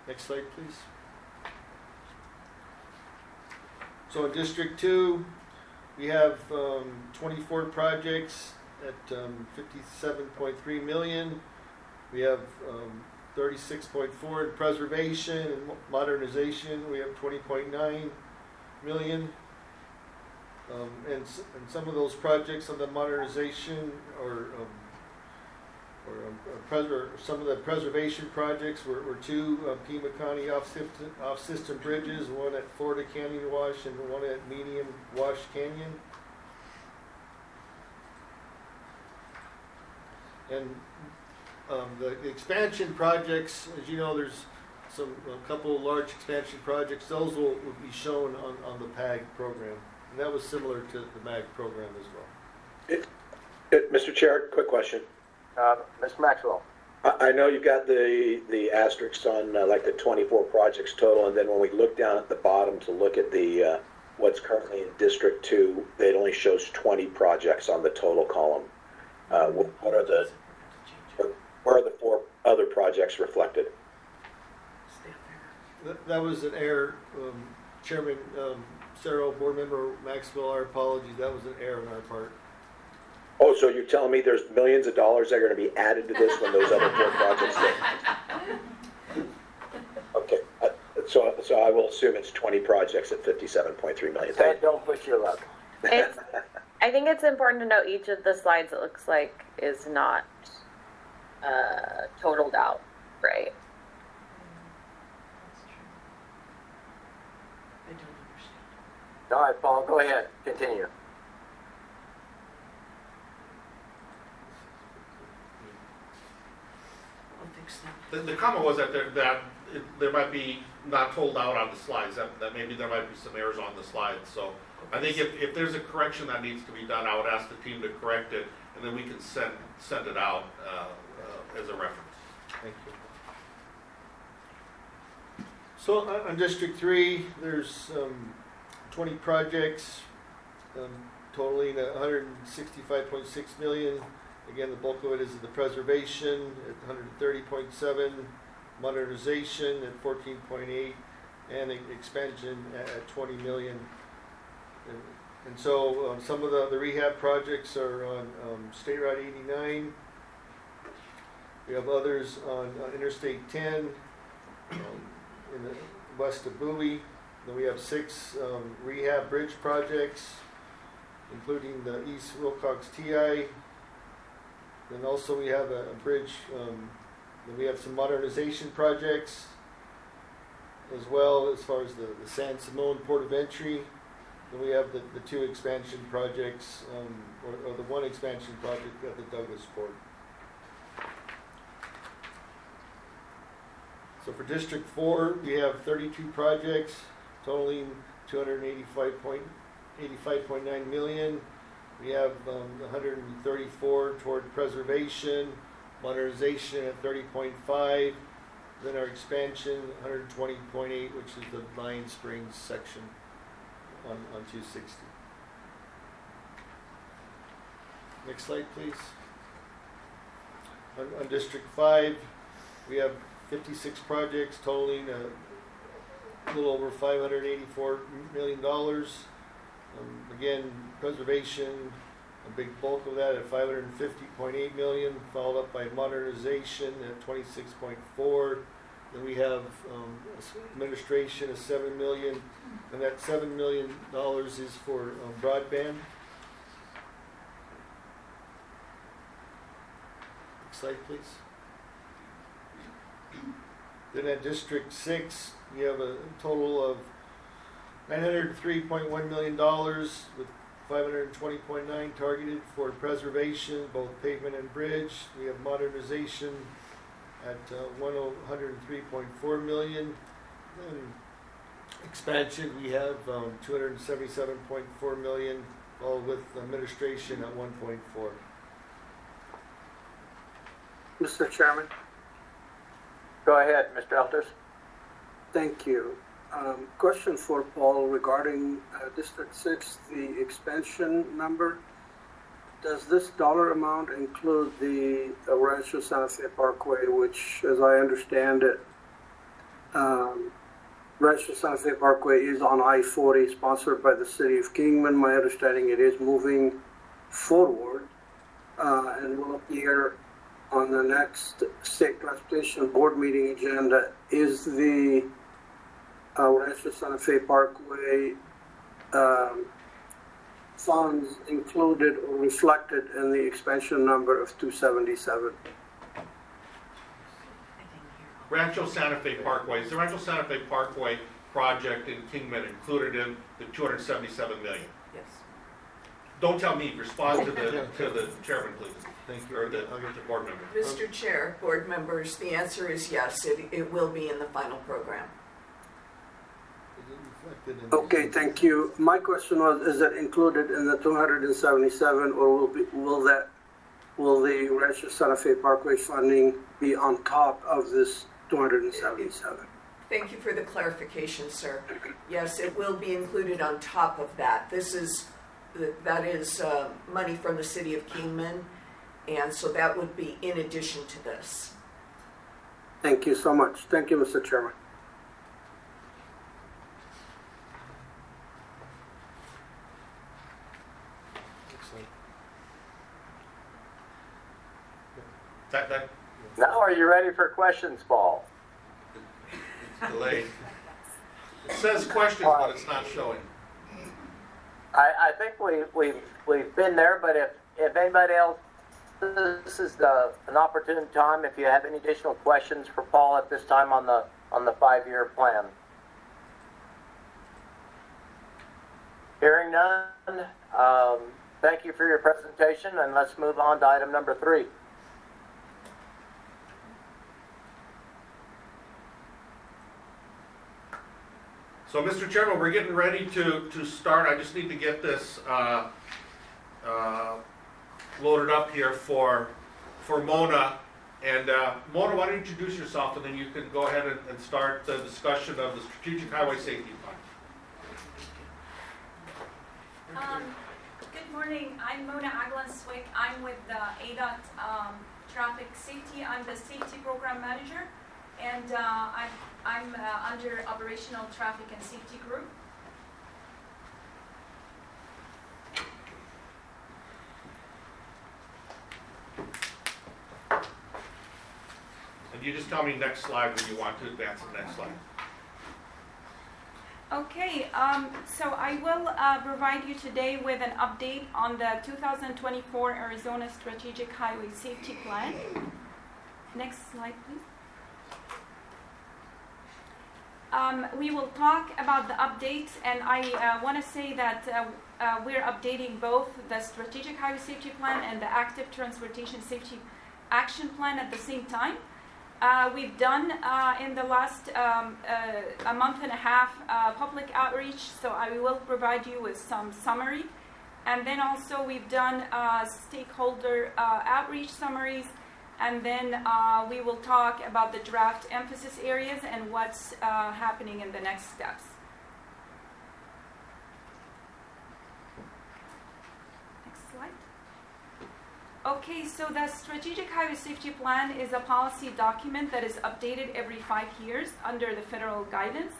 Next slide, please. So in District 2, we have 24 projects at $57.3 million. We have 36.4 in preservation and modernization. We have 20.9 million. And some of those projects on the modernization some of the preservation projects were two Pima County off-system bridges, one at Florida Canyon Wash and one at Medium Wash Canyon. And the expansion projects, as you know, there's a couple of large expansion projects. Those will be shown on the PAG program, and that was similar to the MAG program as well. Mr. Chair, quick question. Mr. Maxwell. I know you've got the asterisks on like the 24 projects total, and then when we look down at the bottom to look at the what's currently in District 2, it only shows 20 projects on the total column. Where are the 4 other projects reflected? That was an error, Chairman Cero, Board Member Maxwell. Our apologies. That was an error on our part. Oh, so you're telling me there's millions of dollars that are going to be added to this when those other 4 projects get? Okay, so I will assume it's 20 projects at $57.3 million. Don't push your luck. I think it's important to note each of the slides, it looks like, is not totaled out, right? That's true. I don't understand. All right, Paul, go ahead. Continue. I'll fix that. The comment was that there might be not told out on the slides, that maybe there might be some errors on the slides. So I think if there's a correction that needs to be done, I would ask the team to correct it, and then we can send it out as a reference. Thank you. So on District 3, there's 20 projects totaling $165.6 million. Again, the bulk of it is the preservation at 130.7, modernization at 14.8, and expansion at 20 million. And so some of the rehab projects are on State Route 89, We have others on Interstate 10, in the west of Bowie. Then we have 6 rehab bridge projects, including the East Wilcox TI. Then also we have a bridge, then we have some modernization projects as well as far as the San Simon Port of Entry. Then we have the 2 expansion projects, or the 1 expansion project at the Douglas Port. So for District 4, we have 32 projects totaling $285.9 million. We have 134 toward preservation, modernization at 30.5, then our expansion 120.8, which is the Lion Springs section on 260. Next slide, please. On District 5, we have 56 projects totaling a little over $584 million. Again, preservation, a big bulk of that at $550.8 million, followed up by modernization at 26.4. Then we have administration of $7 million, and that $7 million is for broadband. Next slide, please. Then at District 6, we have a total of $903.1 million with $520.9 targeted for preservation, both pavement and bridge. We have modernization at $103.4 million. Then expansion, we have $277.4 million, all with administration at 1.4. Mr. Chairman, Go ahead, Mr. Elters. thank you. Question for Paul regarding District 6, the expansion number. Does this dollar amount include the Rancho Santa Fe Parkway, which, as I understand it, Rancho Santa Fe Parkway is on I-40, sponsored by the City of Kingman. My understanding it is moving forward and will appear on the next State Transportation Board meeting agenda. Is the Rancho Santa Fe Parkway funds included or reflected in the expansion number of 277? Rancho Santa Fe Parkway, is the Rancho Santa Fe Parkway project in Kingman included in the $277 million? Yes. Don't tell me, respond to the chairman, please. Thank you. Or the board member. Mr. Chair, board members, the answer is yes, it will be in the final program. Okay, thank you. My question was, is it included in the 277, or will the Rancho Santa Fe Parkway funding be on top of this 277? Thank you for the clarification, sir. Yes, it will be included on top of that. That is money from the City of Kingman, and so that would be in addition to this. Thank you so much. Thank you, Mr. Chairman. That Now are you ready for questions, Paul? it's delayed. It says questions, but it's not showing. I think we've been there, but if anybody else, this is an opportune time if you have any additional questions for Paul at this time on the 5-year plan. Hearing none, thank you for your presentation, and let's move on to item number 3. So, Mr. Chairman, we're getting ready to start. I just need to get this loaded up here for Mona. And Mona, why don't you introduce yourself, and then you can go ahead and start the discussion of the Strategic Highway Safety Plan. Good morning. I'm Mona Aglan-Swick. I'm with the ADOT Traffic Safety. I'm the Safety Program Manager, and I'm under Operational Traffic and Safety Group. you just tell me next slide when you want to advance the next slide. Okay, so I will provide you today with an update on the 2024 Arizona Strategic Highway Safety Plan. Next slide, please. We will talk about the updates, and I want to say that we're updating both the Strategic Highway Safety Plan and the Active Transportation Safety Action Plan at the same time. We've done in the last a month and a half public outreach, so I will provide you with some summary. And then also we've done stakeholder outreach summaries, and then we will talk about the draft emphasis areas and what's happening in the next steps. Next slide. Okay, so the Strategic Highway Safety Plan is a policy document that is updated every 5 years under the federal guidance.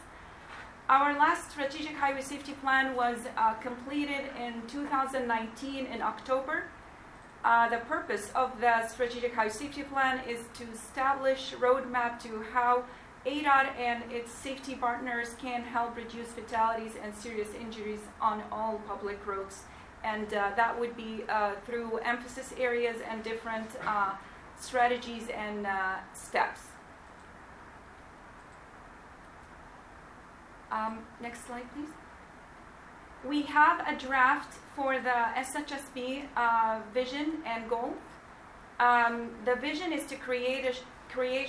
Our last Strategic Highway Safety Plan was completed in 2019 in October. The purpose of the Strategic Highway Safety Plan is to establish a roadmap to how ADOT and its safety partners can help reduce fatalities and serious injuries on all public roads. And that would be through emphasis areas and different strategies and steps. Next slide, please. We have a draft for the SHSB vision and goal. The vision is to create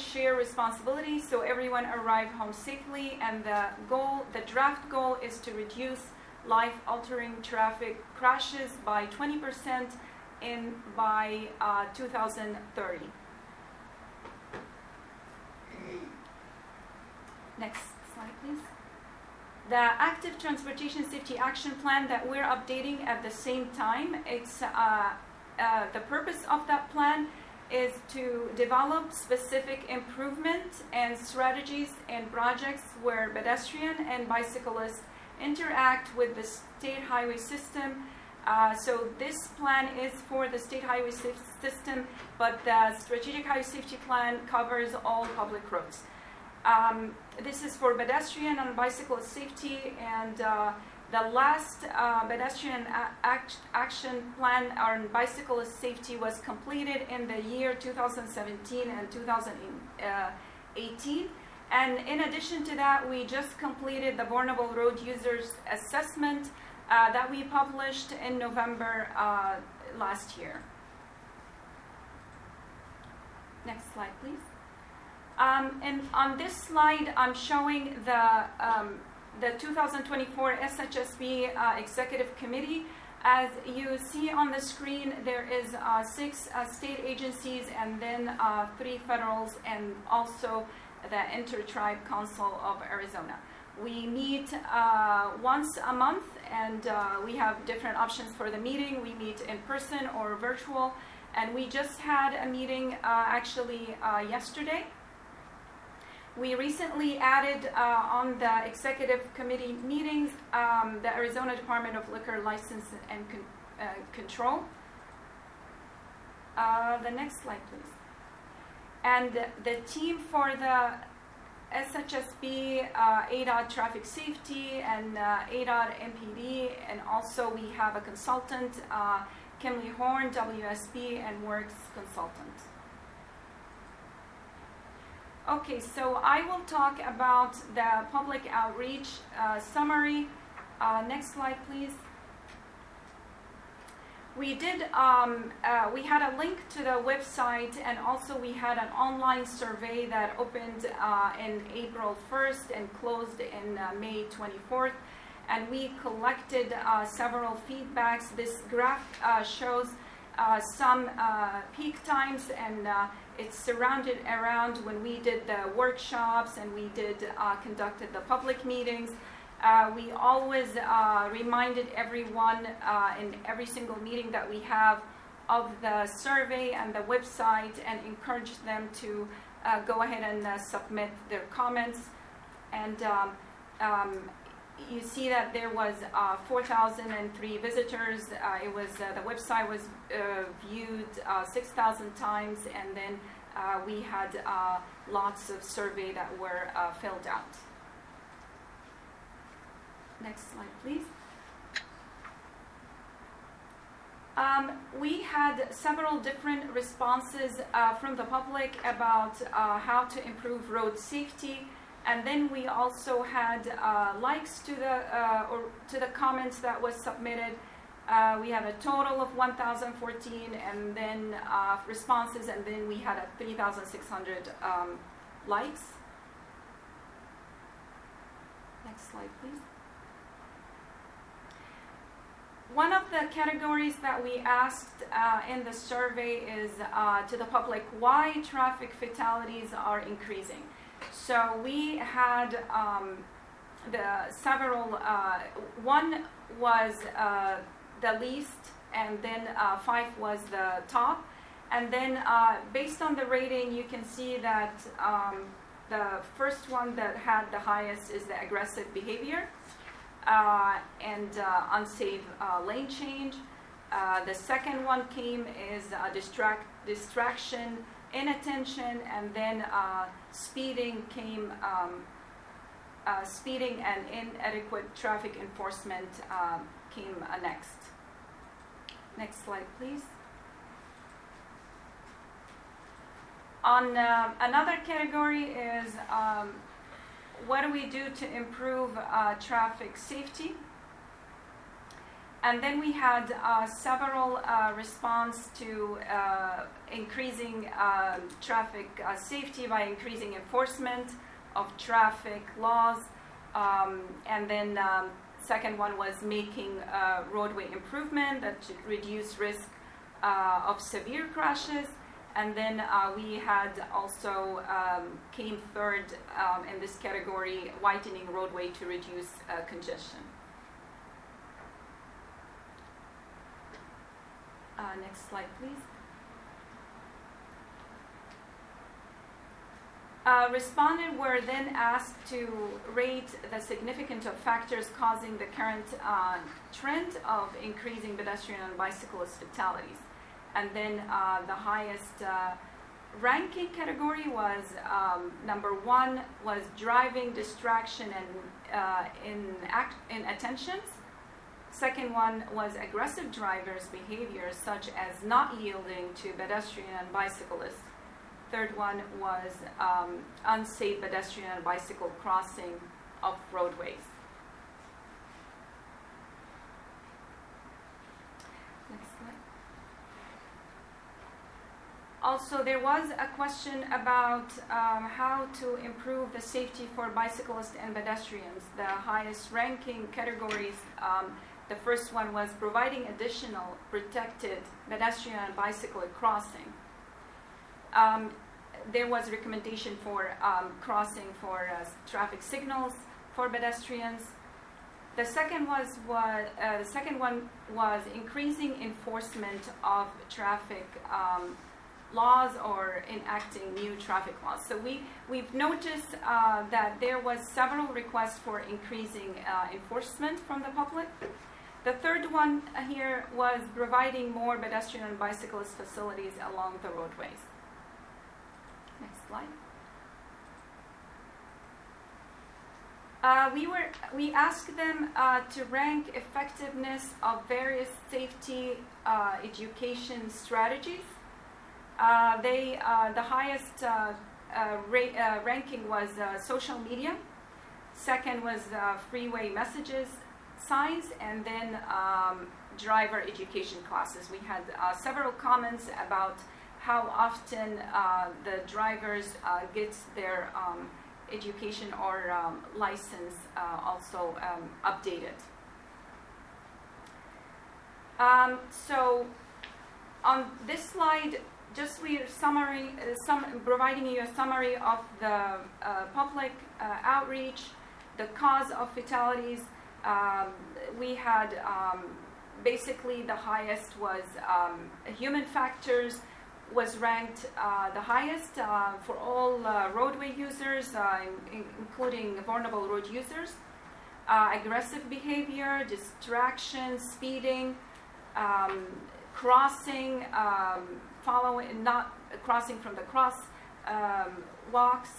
shared responsibility so everyone arrive home safely, and the draft goal is to reduce life-altering traffic crashes by 20% by 2030. Next slide, please. The Active Transportation Safety Action Plan that we're updating at the same time, it's the purpose of that plan is to develop specific improvement and strategies and projects where pedestrian and bicyclists interact with the state highway system. So this plan is for the state highway system, but the Strategic Highway Safety Plan covers all public roads. This is for pedestrian and bicyclist safety, and the last pedestrian action plan on bicyclist safety was completed in the year 2017 and 2018. And in addition to that, we just completed the Vulnerable Road Users Assessment that we published in November last year. Next slide, please. And on this slide, I'm showing the 2024 SHSB Executive Committee. As you see on the screen, there is 6 state agencies and then 3 federals, and also the Inter-Tribe Council of Arizona. We meet once a month, and we have different options for the meeting. We meet in person or virtual, and we just had a meeting actually yesterday. We recently added on the executive committee meetings the Arizona Department of Liquor License and Control. The next slide, please. And the team for the SHSB, ADOT Traffic Safety, and ADOT MPD, and also we have a consultant, Kimley Horn, WSP, and Works Consultant. Okay, so I will talk about the public outreach summary. Next slide, please. We did. We had a link to the website, and also we had an online survey that opened in April 1st and closed in May 24th. And we collected several feedbacks. This graph shows some peak times, and it's surrounded around when we did the workshops and we conducted the public meetings. We always reminded everyone in every single meeting that we have of the survey and the website, and encouraged them to go ahead and submit their comments. And you see that there was 4,003 visitors. It was the website was viewed 6,000 times, and then we had lots of survey that were filled out. Next slide, please. We had several different responses from the public about how to improve road safety, and then we also had likes to the comments that was submitted. We had a total of 1,014, and then responses, and then we had 3,600 likes. Next slide, please. One of the categories that we asked in the survey is to the public why traffic fatalities are increasing. So we had the several, one was the least, and then 5 was the top. And then based on the rating, you can see that the first one that had the highest is the aggressive behavior. And unsafe lane change. The second one came is distraction, inattention, and then speeding came. Speeding and inadequate traffic enforcement came next. Next slide, please. On another category is what do we do to improve traffic safety? And then we had several response to increasing traffic safety by increasing enforcement of traffic laws. And then second one was making roadway improvement that should reduce risk of severe crashes. And then we had also came third in this category, widening roadway to reduce congestion. Next slide, please. Respondents were then asked to rate the significance of factors causing the current trend of increasing pedestrian and bicyclist fatalities. And then the highest ranking category was number 1 was driving distraction and inattentions. Second one was aggressive drivers' behaviors such as not yielding to pedestrian and bicyclists. Third one was unsafe pedestrian and bicycle crossing of roadways. Next slide. Also, there was a question about how to improve the safety for bicyclists and pedestrians. The highest ranking categories, the first one was providing additional protected pedestrian and bicycle crossing. There was a recommendation for crossing for traffic signals for pedestrians. The second one was increasing enforcement of traffic laws or enacting new traffic laws. So we've noticed that there was several requests for increasing enforcement from the public. The third one here was providing more pedestrian and bicyclist facilities along the roadways. Next slide. We asked them to rank effectiveness of various safety education strategies. The highest ranking was social media. Second was freeway messages, signs, and then driver education classes. We had several comments about how often the drivers get their education or license also updated. So on this slide, just providing you a summary of the public outreach, the cause of fatalities. We had basically the highest was human factors was ranked the highest for all roadway users, including vulnerable road users. aggressive behavior, distraction, speeding, crossing, following, not crossing from the cross walks.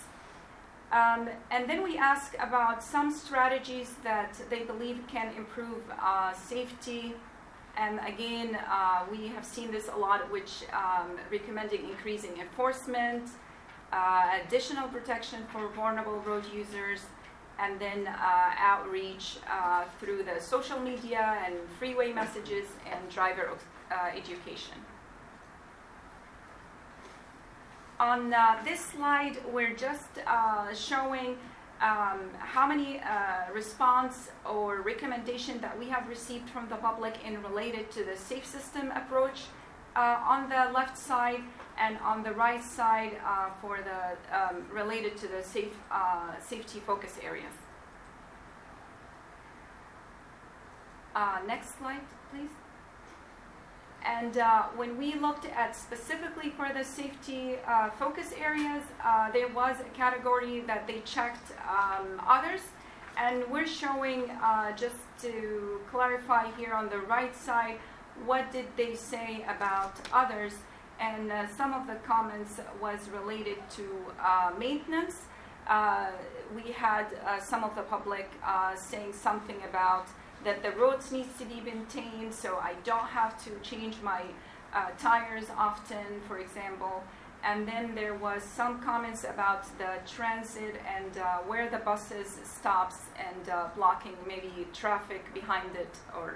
And then we ask about some strategies that they believe can improve safety. And again, we have seen this a lot, which recommending increasing enforcement, additional protection for vulnerable road users, and then outreach through the social media and freeway messages and driver education. On this slide, we're just showing how many response or recommendation that we have received from the public in related to the safe system approach on the left side, and on the right side for the related to the safety focus areas. Next slide, please. And when we looked at specifically for the safety focus areas, there was a category that they checked others. And we're showing, just to clarify here on the right side, what did they say about others. And some of the comments was related to maintenance. We had some of the public saying something about that the roads needs to be maintained, so I don't have to change my tires often, for example. And then there was some comments about the transit and where the buses stops and blocking maybe traffic behind it, or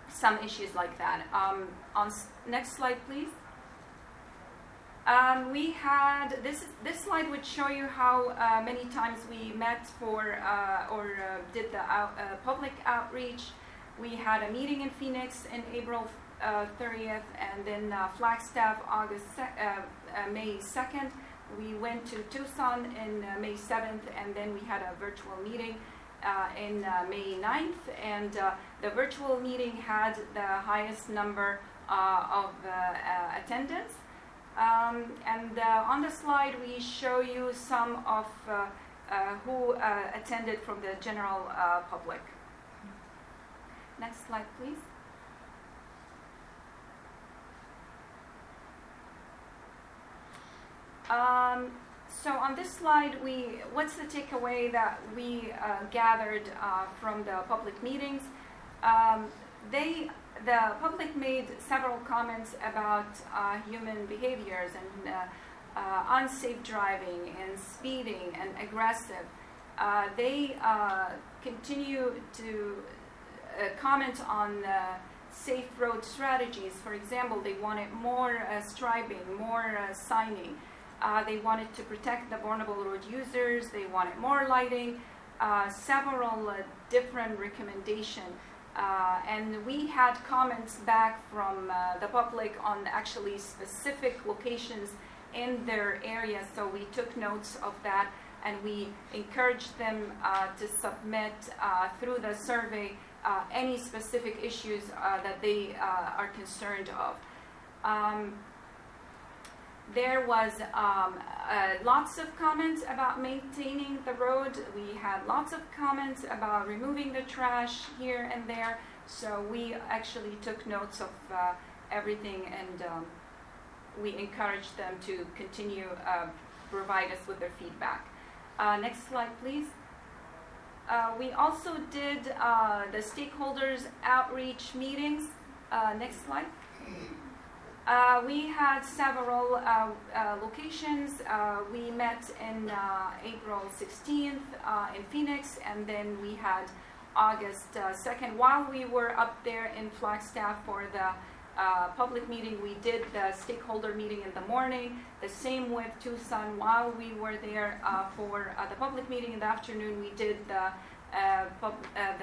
some issues like that. Next slide, please. We had this slide would show you how many times we met for or did the public outreach. We had a meeting in Phoenix in April 30th, and then Flagstaff May 2nd. We went to Tucson in May 7th, and then we had a virtual meeting in May 9th. And the virtual meeting had the highest number of attendance. And on the slide, we show you some of who attended from the general public. Next slide, please. So on this slide, what's the takeaway that we gathered from the public meetings? The public made several comments about human behaviors and unsafe driving and speeding and aggressive. They continue to comment on safe road strategies. For example, they wanted more striping, more signing. They wanted to protect the vulnerable road users. They wanted more lighting, several different recommendations. And we had comments back from the public on actually specific locations in their area, so we took notes of that, and we encouraged them to submit through the survey any specific issues that they are concerned of. There was lots of comments about maintaining the road. We had lots of comments about removing the trash here and there. So we actually took notes of everything, and we encouraged them to continue provide us with their feedback. Next slide, please. We also did the stakeholders outreach meetings. Next slide. We had several locations. We met in April 16th in Phoenix, and then we had August 2nd. While we were up there in Flagstaff for the public meeting, we did the stakeholder meeting in the morning. The same with Tucson. While we were there for the public meeting in the afternoon, we did the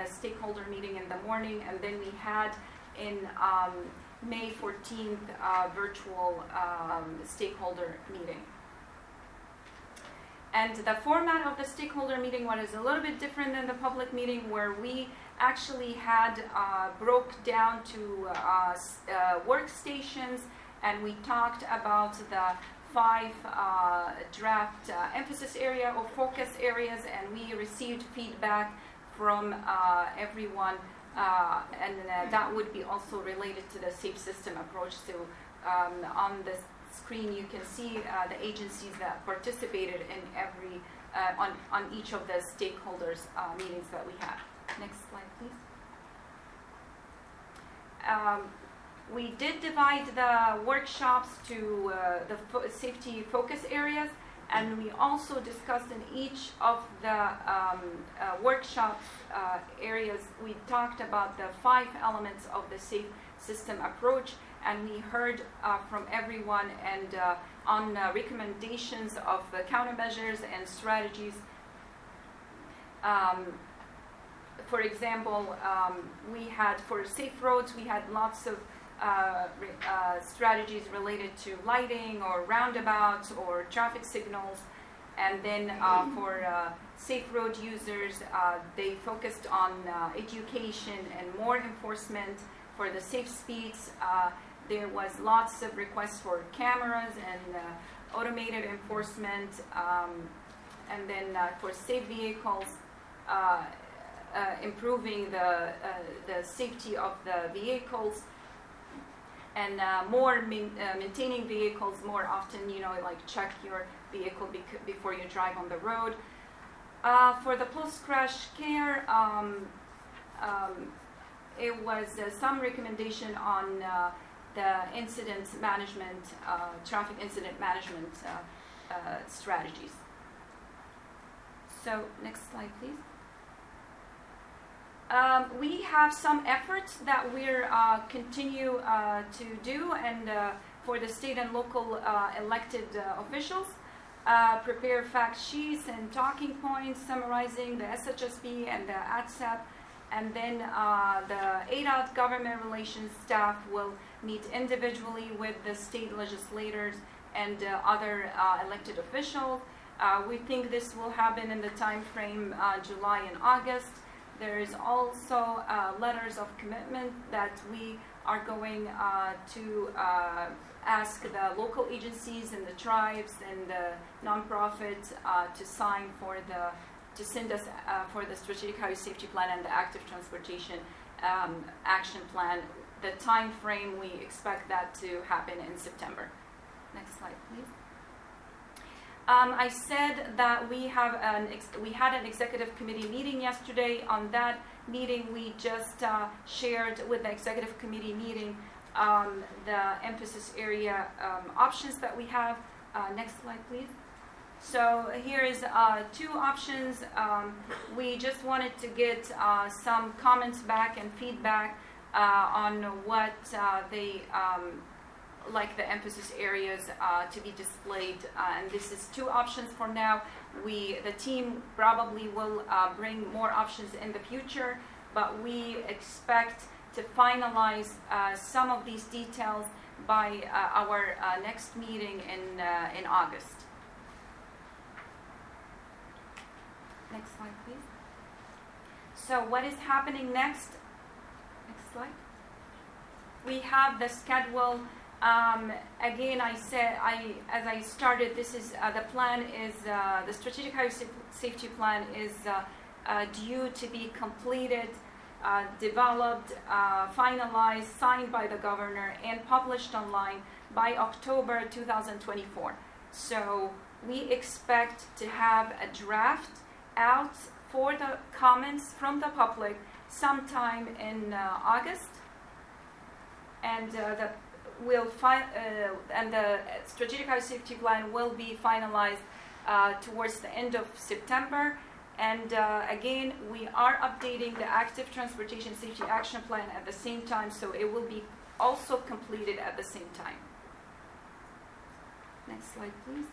stakeholder meeting in the morning, and then we had in May 14th virtual stakeholder meeting. And the format of the stakeholder meeting was a little bit different than the public meeting, where we actually had broke down to workstations and we talked about the 5 draft emphasis area or focus areas, and we received feedback from everyone, and that would be also related to the safe system approach. So on the screen you can see the agencies that participated in every on each of the stakeholders meetings that we had. Next slide, please. We did divide the workshops to the safety focus areas, and we also discussed in each of the workshop areas, we talked about the 5 elements of the safe system approach, and we heard from everyone and on recommendations of the countermeasures and strategies. For example, we had for safe roads, we had lots of strategies related to lighting or roundabouts or traffic signals. And then for safe road users, they focused on education and more enforcement for the safe speeds. There was lots of requests for cameras and automated enforcement. And then for safe vehicles, improving the safety of the vehicles, and more maintaining vehicles more often, like check your vehicle before you drive on the road. For the post-crash care, it was some recommendation on the incident management, traffic incident management strategies. So next slide, please. We have some efforts that we're continue to do, and for the state and local elected officials, prepare fact sheets and talking points summarizing the SHSB and the ATSAP, and then the ADOT government relations staff will meet individually with the state legislators and other elected officials. We think this will happen in the time frame July and August. There is also letters of commitment that we are going to ask the local agencies and the tribes and the nonprofits to sign to send us for the strategic highway safety plan and the active transportation action plan. The time frame, we expect that to happen in September. Next slide, please. I said that we had an executive committee meeting yesterday. On that meeting, we just shared with the executive committee meeting the emphasis area options that we have. Next slide, please. So here is 2 options. We just wanted to get some comments back and feedback on what they like the emphasis areas to be displayed, and this is 2 options for now. The team probably will bring more options in the future, but we expect to finalize some of these details by our next meeting in August. Next slide, please. So what is happening next? Next slide. We have the schedule. Again, as I started, this is the plan is the strategic highway safety plan is due to be completed, developed, finalized, signed by the governor, and published online by October 2024. So we expect to have a draft out for the comments from the public sometime in August, and and the strategic highway safety plan will be finalized towards the end of September. And again, we are updating the active transportation safety action plan at the same time, so it will be also completed at the same time. Next slide, please.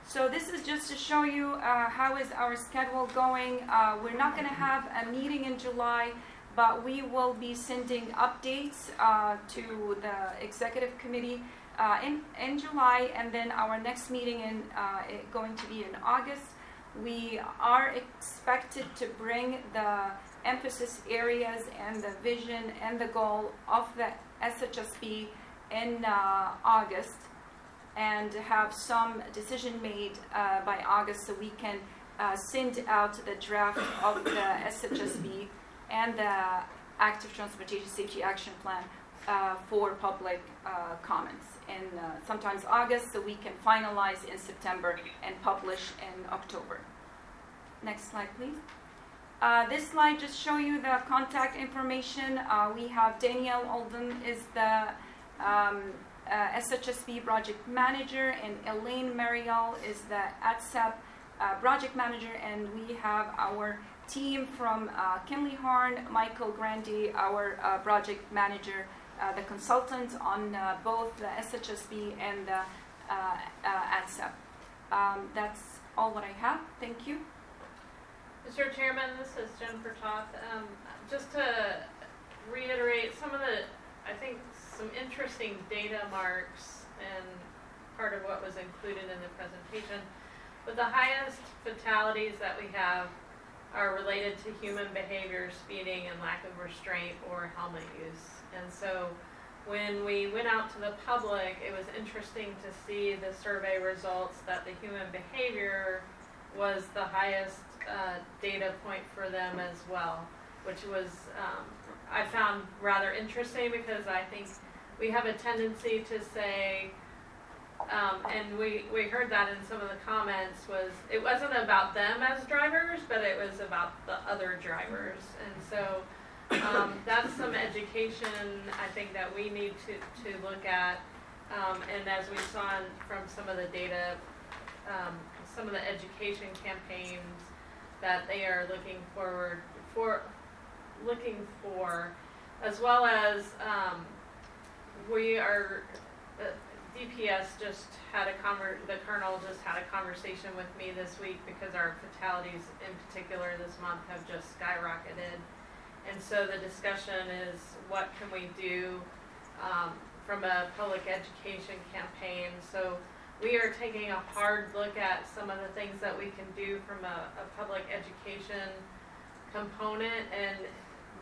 So this is just to show you how is our schedule going. We're not going to have a meeting in July, but we will be sending updates to the executive committee in July, and then our next meeting going to be in August. We are expected to bring the emphasis areas and the vision and the goal of the SHSB in August and have some decision made by August, so we can send out the draft of the SHSB and the Active Transportation Safety Action Plan for public comments in sometimes August, so we can finalize in September and publish in October. Next slide, please. This slide just shows you the contact information. We have Danielle Oldham is the SHSB project manager, and Elaine Mariel is the ATSEP project manager, and we have our team from Kinley Horn, Michael Grandy, our project manager, the consultant on both the SHSB and the ATSEP. That's all what I have. Thank you. Mr. Chairman, this is Jennifer Toth. Just to reiterate some of the, I think, some interesting data marks and part of what was included in the presentation. But the highest fatalities that we have are related to human behavior, speeding, and lack of restraint or helmet use. And so when we went out to the public, it was interesting to see the survey results that the human behavior was the highest data point for them as well, which was, I found rather interesting, because I think we have a tendency to say, and we heard that in some of the comments, was it wasn't about them as drivers, but it was about the other drivers. And so that's some education I think that we need to look at. And as we saw from some of the data, some of the education campaigns that they are looking for, as well as we are, DPS just had the colonel just had a conversation with me this week, because our fatalities in particular this month have just skyrocketed. And so the discussion is, what can we do from a public education campaign? So we are taking a hard look at some of the things that we can do from a public education component, and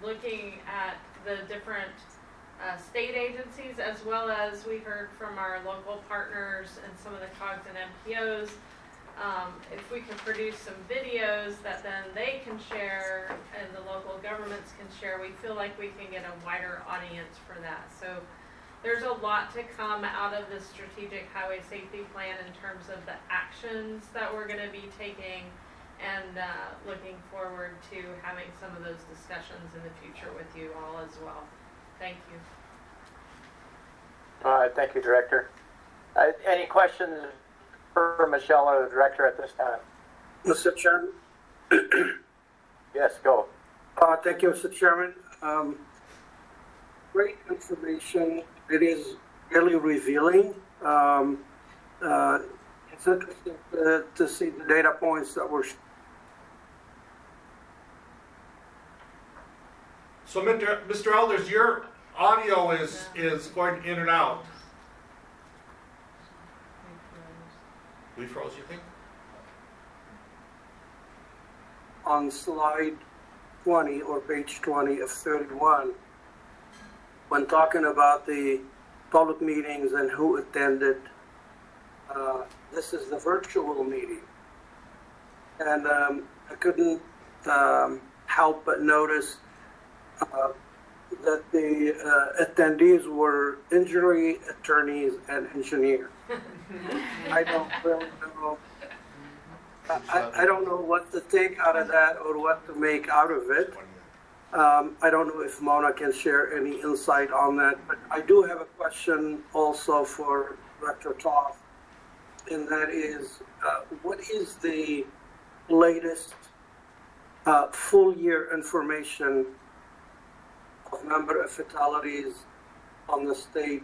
looking at the different state agencies, as well as we heard from our local partners and some of the COGS and MPOs. If we can produce some videos that then they can share and the local governments can share, we feel like we can get a wider audience for that. So there's a lot to come out of this strategic highway safety plan in terms of the actions that we're going to be taking, and looking forward to having some of those discussions in the future with you all as well. Thank you. All right, thank you, Director. Any questions for Michelle or the Director at this time? Mr. Chairman? Yes, go. Thank you, Mr. Chairman. Great information. It is really revealing. It's interesting to see the data points that were. So, Mr. Elders, your audio is going in and out. We froze, you think? On slide 20 or page 20 of 31, when talking about the public meetings and who attended, this is the virtual meeting. And I couldn't help but notice that the attendees were injury attorneys and engineers. I don't really know. I don't know what to take out of that or what to make out of it. I don't know if Mona can share any insight on that, but I do have a question also for Director Toth, and that is, what is the latest full year information of number of fatalities on the state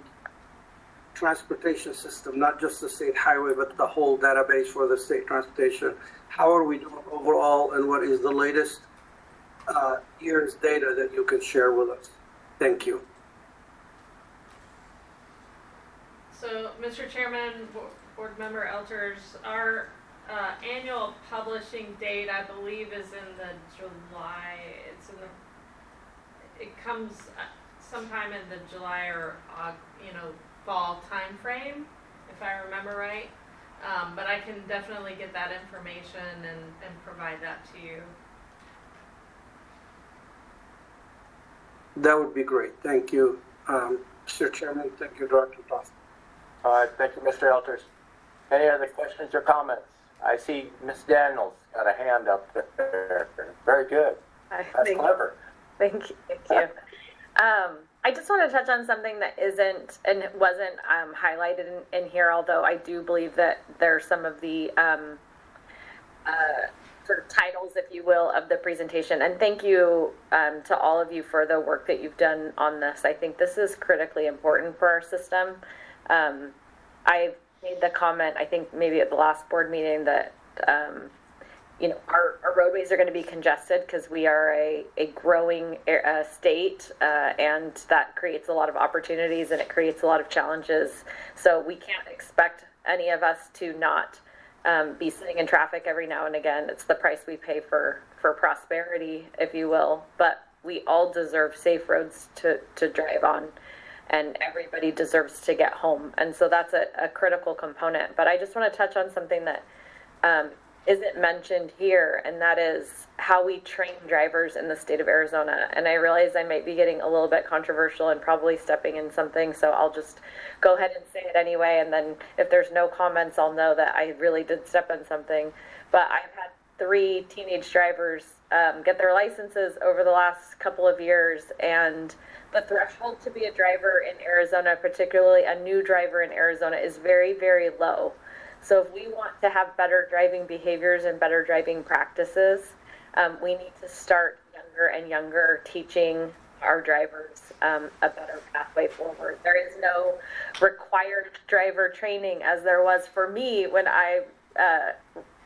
transportation system, not just the state highway, but the whole database for the state transportation? How are we doing overall, and what is the latest year's data that you can share with us? Thank you. So, Mr. Chairman, Board Member Elters, our annual publishing date, I believe, is in the July. It comes sometime in the July or fall timeframe, if I remember right. But I can definitely get that information and provide that to you. That would be great. Thank you, Mr. Chairman. Thank you, Director Toth. All right, thank you, Mr. Elters. Any other questions or comments? I see Ms. Daniels got a hand up there. Very good. That's clever. Thank you. I just want to touch on something that isn't and wasn't highlighted in here, although I do believe that there are some of the sort of titles, if you will, of the presentation. And thank you to all of you for the work that you've done on this. I think this is critically important for our system. I've made the comment, I think maybe at the last board meeting, that our roadways are going to be congested because we are a growing state, and that creates a lot of opportunities and it creates a lot of challenges. So we can't expect any of us to not be sitting in traffic every now and again. It's the price we pay for prosperity, if you will. But we all deserve safe roads to drive on, and everybody deserves to get home. And so that's a critical component. But I just want to touch on something that isn't mentioned here, and that is how we train drivers in the state of Arizona. And I realize I might be getting a little bit controversial and probably stepping in something, so I'll just go ahead and say it anyway, and then if there's no comments, I'll know that I really did step in something. But I've had 3 teenage drivers get their licenses over the last couple of years, and the threshold to be a driver in Arizona, particularly a new driver in Arizona, is very, very low. So if we want to have better driving behaviors and better driving practices, we need to start younger and younger, teaching our drivers a better pathway forward. There is no required driver training as there was for me when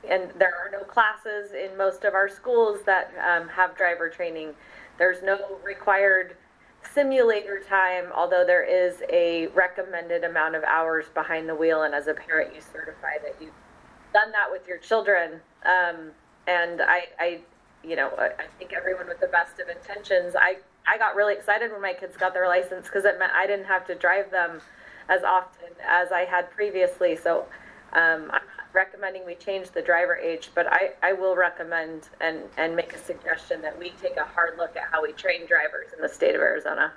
and there are no classes in most of our schools that have driver training. There's no required simulator time, although there is a recommended amount of hours behind the wheel, and as a parent you certify that you've done that with your children. And I think everyone with the best of intentions, I got really excited when my kids got their license because it meant I didn't have to drive them as often as I had previously. So I'm not recommending we change the driver age, but I will recommend and make a suggestion that we take a hard look at how we train drivers in the state of Arizona.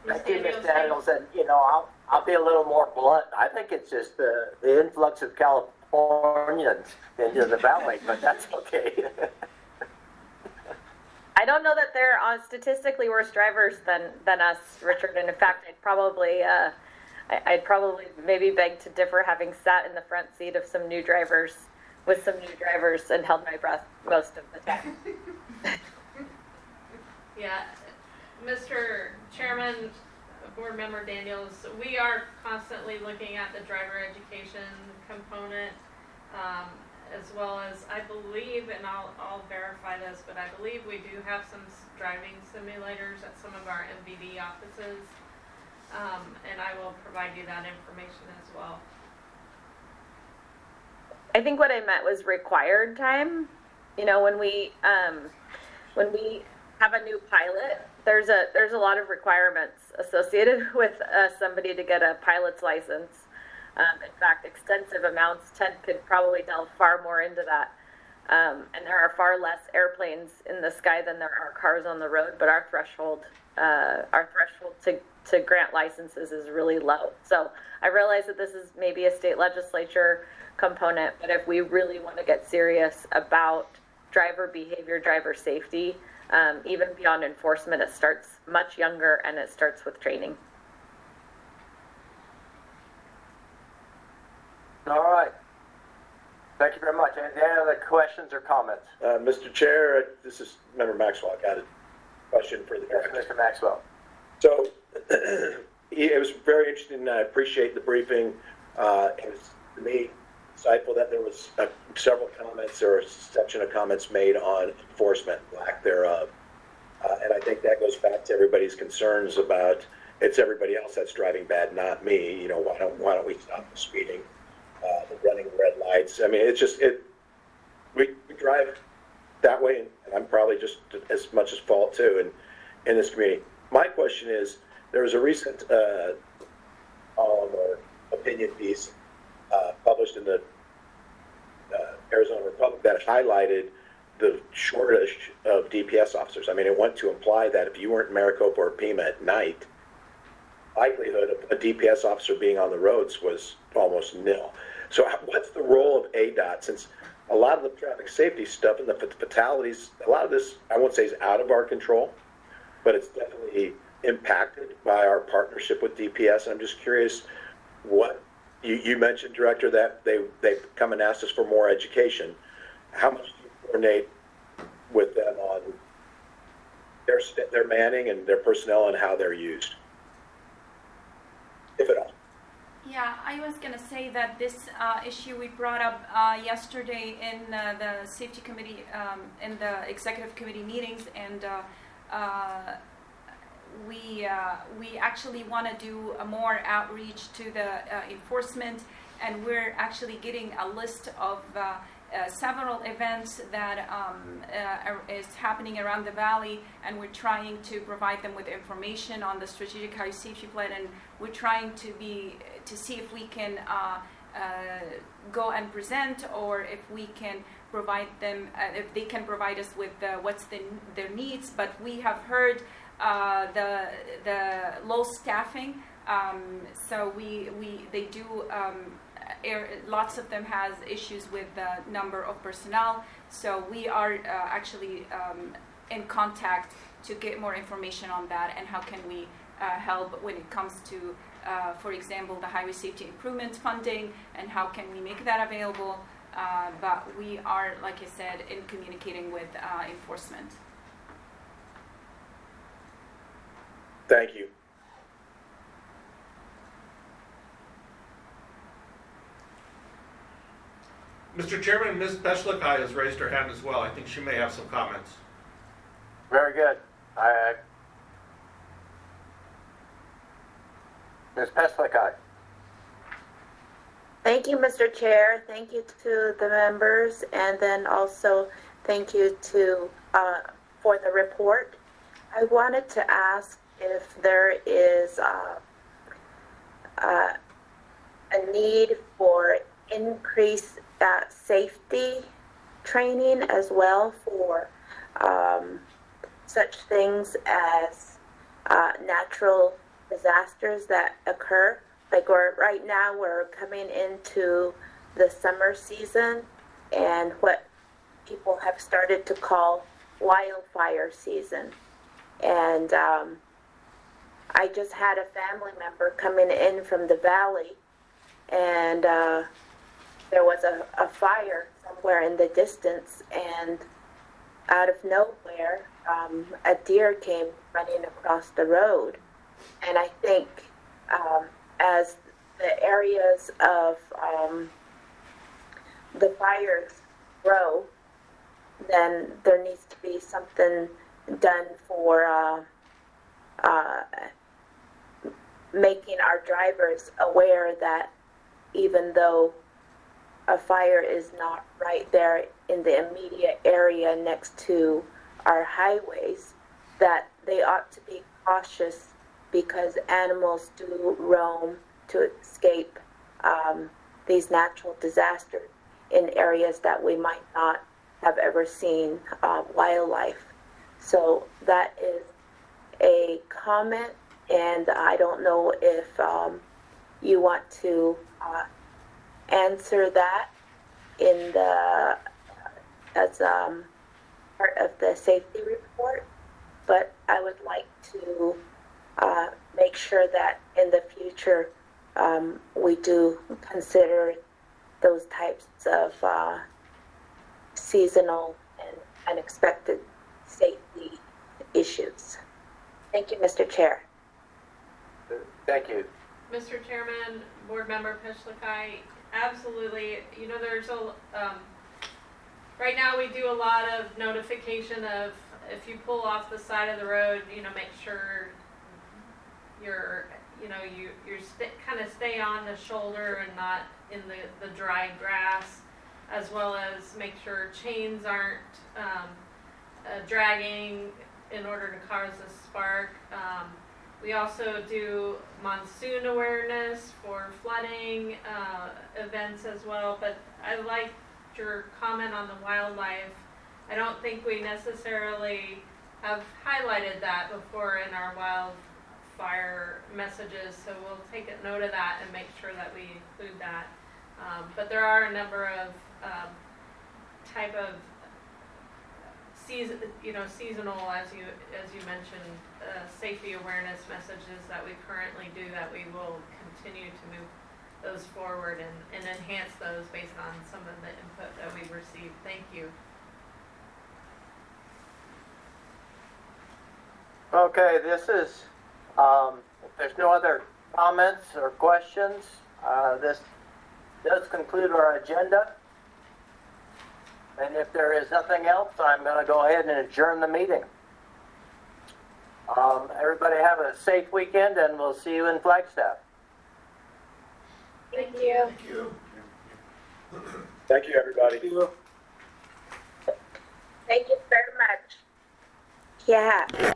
Thank you, Ms. Daniels, and I'll be a little more blunt. I think it's just the influx of Californians into the valley, but that's okay. I don't know that they're statistically worse drivers than us, Richard, and in fact I'd probably maybe beg to differ, having sat in the front seat of some new drivers and held my breath most of the time. Yeah, Mr. Chairman, Board Member Daniels, we are constantly looking at the driver education component, as well as I believe, and I'll verify this, but I believe we do have some driving simulators at some of our MVD offices. And I will provide you that information as well. I think what I meant was required time. When we have a new pilot, there's a lot of requirements associated with somebody to get a pilot's license. In fact, extensive amounts. Ted could probably delve far more into that. And there are far less airplanes in the sky than there are cars on the road, but our threshold to grant licenses is really low. So I realize that this is maybe a state legislature component, but if we really want to get serious about driver behavior, driver safety, even beyond enforcement, it starts much younger and it starts with training. All right. Thank you very much. Any other questions or comments? Mr. Chair, this is Member Maxwell. I got a question for the director. Mr. Maxwell. So it was very interesting, and I appreciate the briefing. It was, to me, insightful that there was several comments or a section of comments made on enforcement, lack thereof. And I think that goes back to everybody's concerns about it's everybody else that's driving bad, not me. Why don't we stop the speeding, the running red lights? I mean, it's just we drive that way, and I'm probably just as much as fault too in this community. My question is, there was a recent column or opinion piece published in the Arizona Republic that highlighted the shortage of DPS officers. I mean, it went to imply that if you weren't in Maricopa or Pima at night, likelihood of a DPS officer being on the roads was almost nil. So what's the role of ADOT, since a lot of the traffic safety stuff and the fatalities, a lot of this, I won't say is out of our control, but it's definitely impacted by our partnership with DPS. And I'm just curious, what you mentioned, Director, that they come and asked us for more education. How much do you coordinate with them on their manning and their personnel and how they're used, if at all? Yeah, I was going to say that this issue we brought up yesterday in the safety committee, in the executive committee meetings, and we actually want to do a more outreach to the enforcement, and we're actually getting a list of several events that is happening around the valley, and we're trying to provide them with information on the strategic highway safety plan, and we're trying to see if we can go and present, or if we can provide them, if they can provide us with what's their needs. But we have heard the low staffing, so they do. Lots of them has issues with the number of personnel, so we are actually in contact to get more information on that, and how can we help when it comes to, for example, the highway safety improvement funding, and how can we make that available. But we are, like I said, in communicating with enforcement. Thank you. Mr. Chairman, Ms. Peshlikai has raised her hand as well. I think she may have some comments. Very good. Ms. Peshlikai. Thank you, Mr. Chair. Thank you to the members, and then also thank you to for the report. I wanted to ask if there is a need for increased safety training as well for such things as natural disasters that occur. Like right now we're coming into the summer season, and what people have started to call wildfire season. And I just had a family member coming in from the valley, and there was a fire somewhere in the distance, and out of nowhere, a deer came running across the road. And I think as the areas of the fires grow, then there needs to be something done for making our drivers aware that even though a fire is not right there in the immediate area next to our highways, that they ought to be cautious, because animals do roam to escape these natural disasters in areas that we might not have ever seen wildlife. So that is a comment, and I don't know if you want to answer that in the as part of the safety report, but I would like to make sure that in the future we do consider those types of seasonal and unexpected safety issues. Thank you, Mr. Chair. Thank you. Mr. Chairman, Board Member Peshlikai, absolutely. You know, there's right now we do a lot of notification of if you pull off the side of the road, you know, make sure you're kind of stay on the shoulder and not in the dry grass, as well as make sure chains aren't dragging in order to cause a spark. We also do monsoon awareness for flooding events as well, but I liked your comment on the wildlife. I don't think we necessarily have highlighted that before in our wildfire messages, so we'll take a note of that and make sure that we include that. But there are a number of type of seasonal, as you mentioned, safety awareness messages that we currently do that we will continue to move those forward and enhance those based on some of the input that we've received. Thank you. Okay, this is, if there's no other comments or questions, this does conclude our agenda. And if there is nothing else, I'm going to go ahead and adjourn the meeting. Everybody have a safe weekend, and we'll see you in Flagstaff. Thank you. Thank you. Thank you, everybody. Thank you very much. Yeah.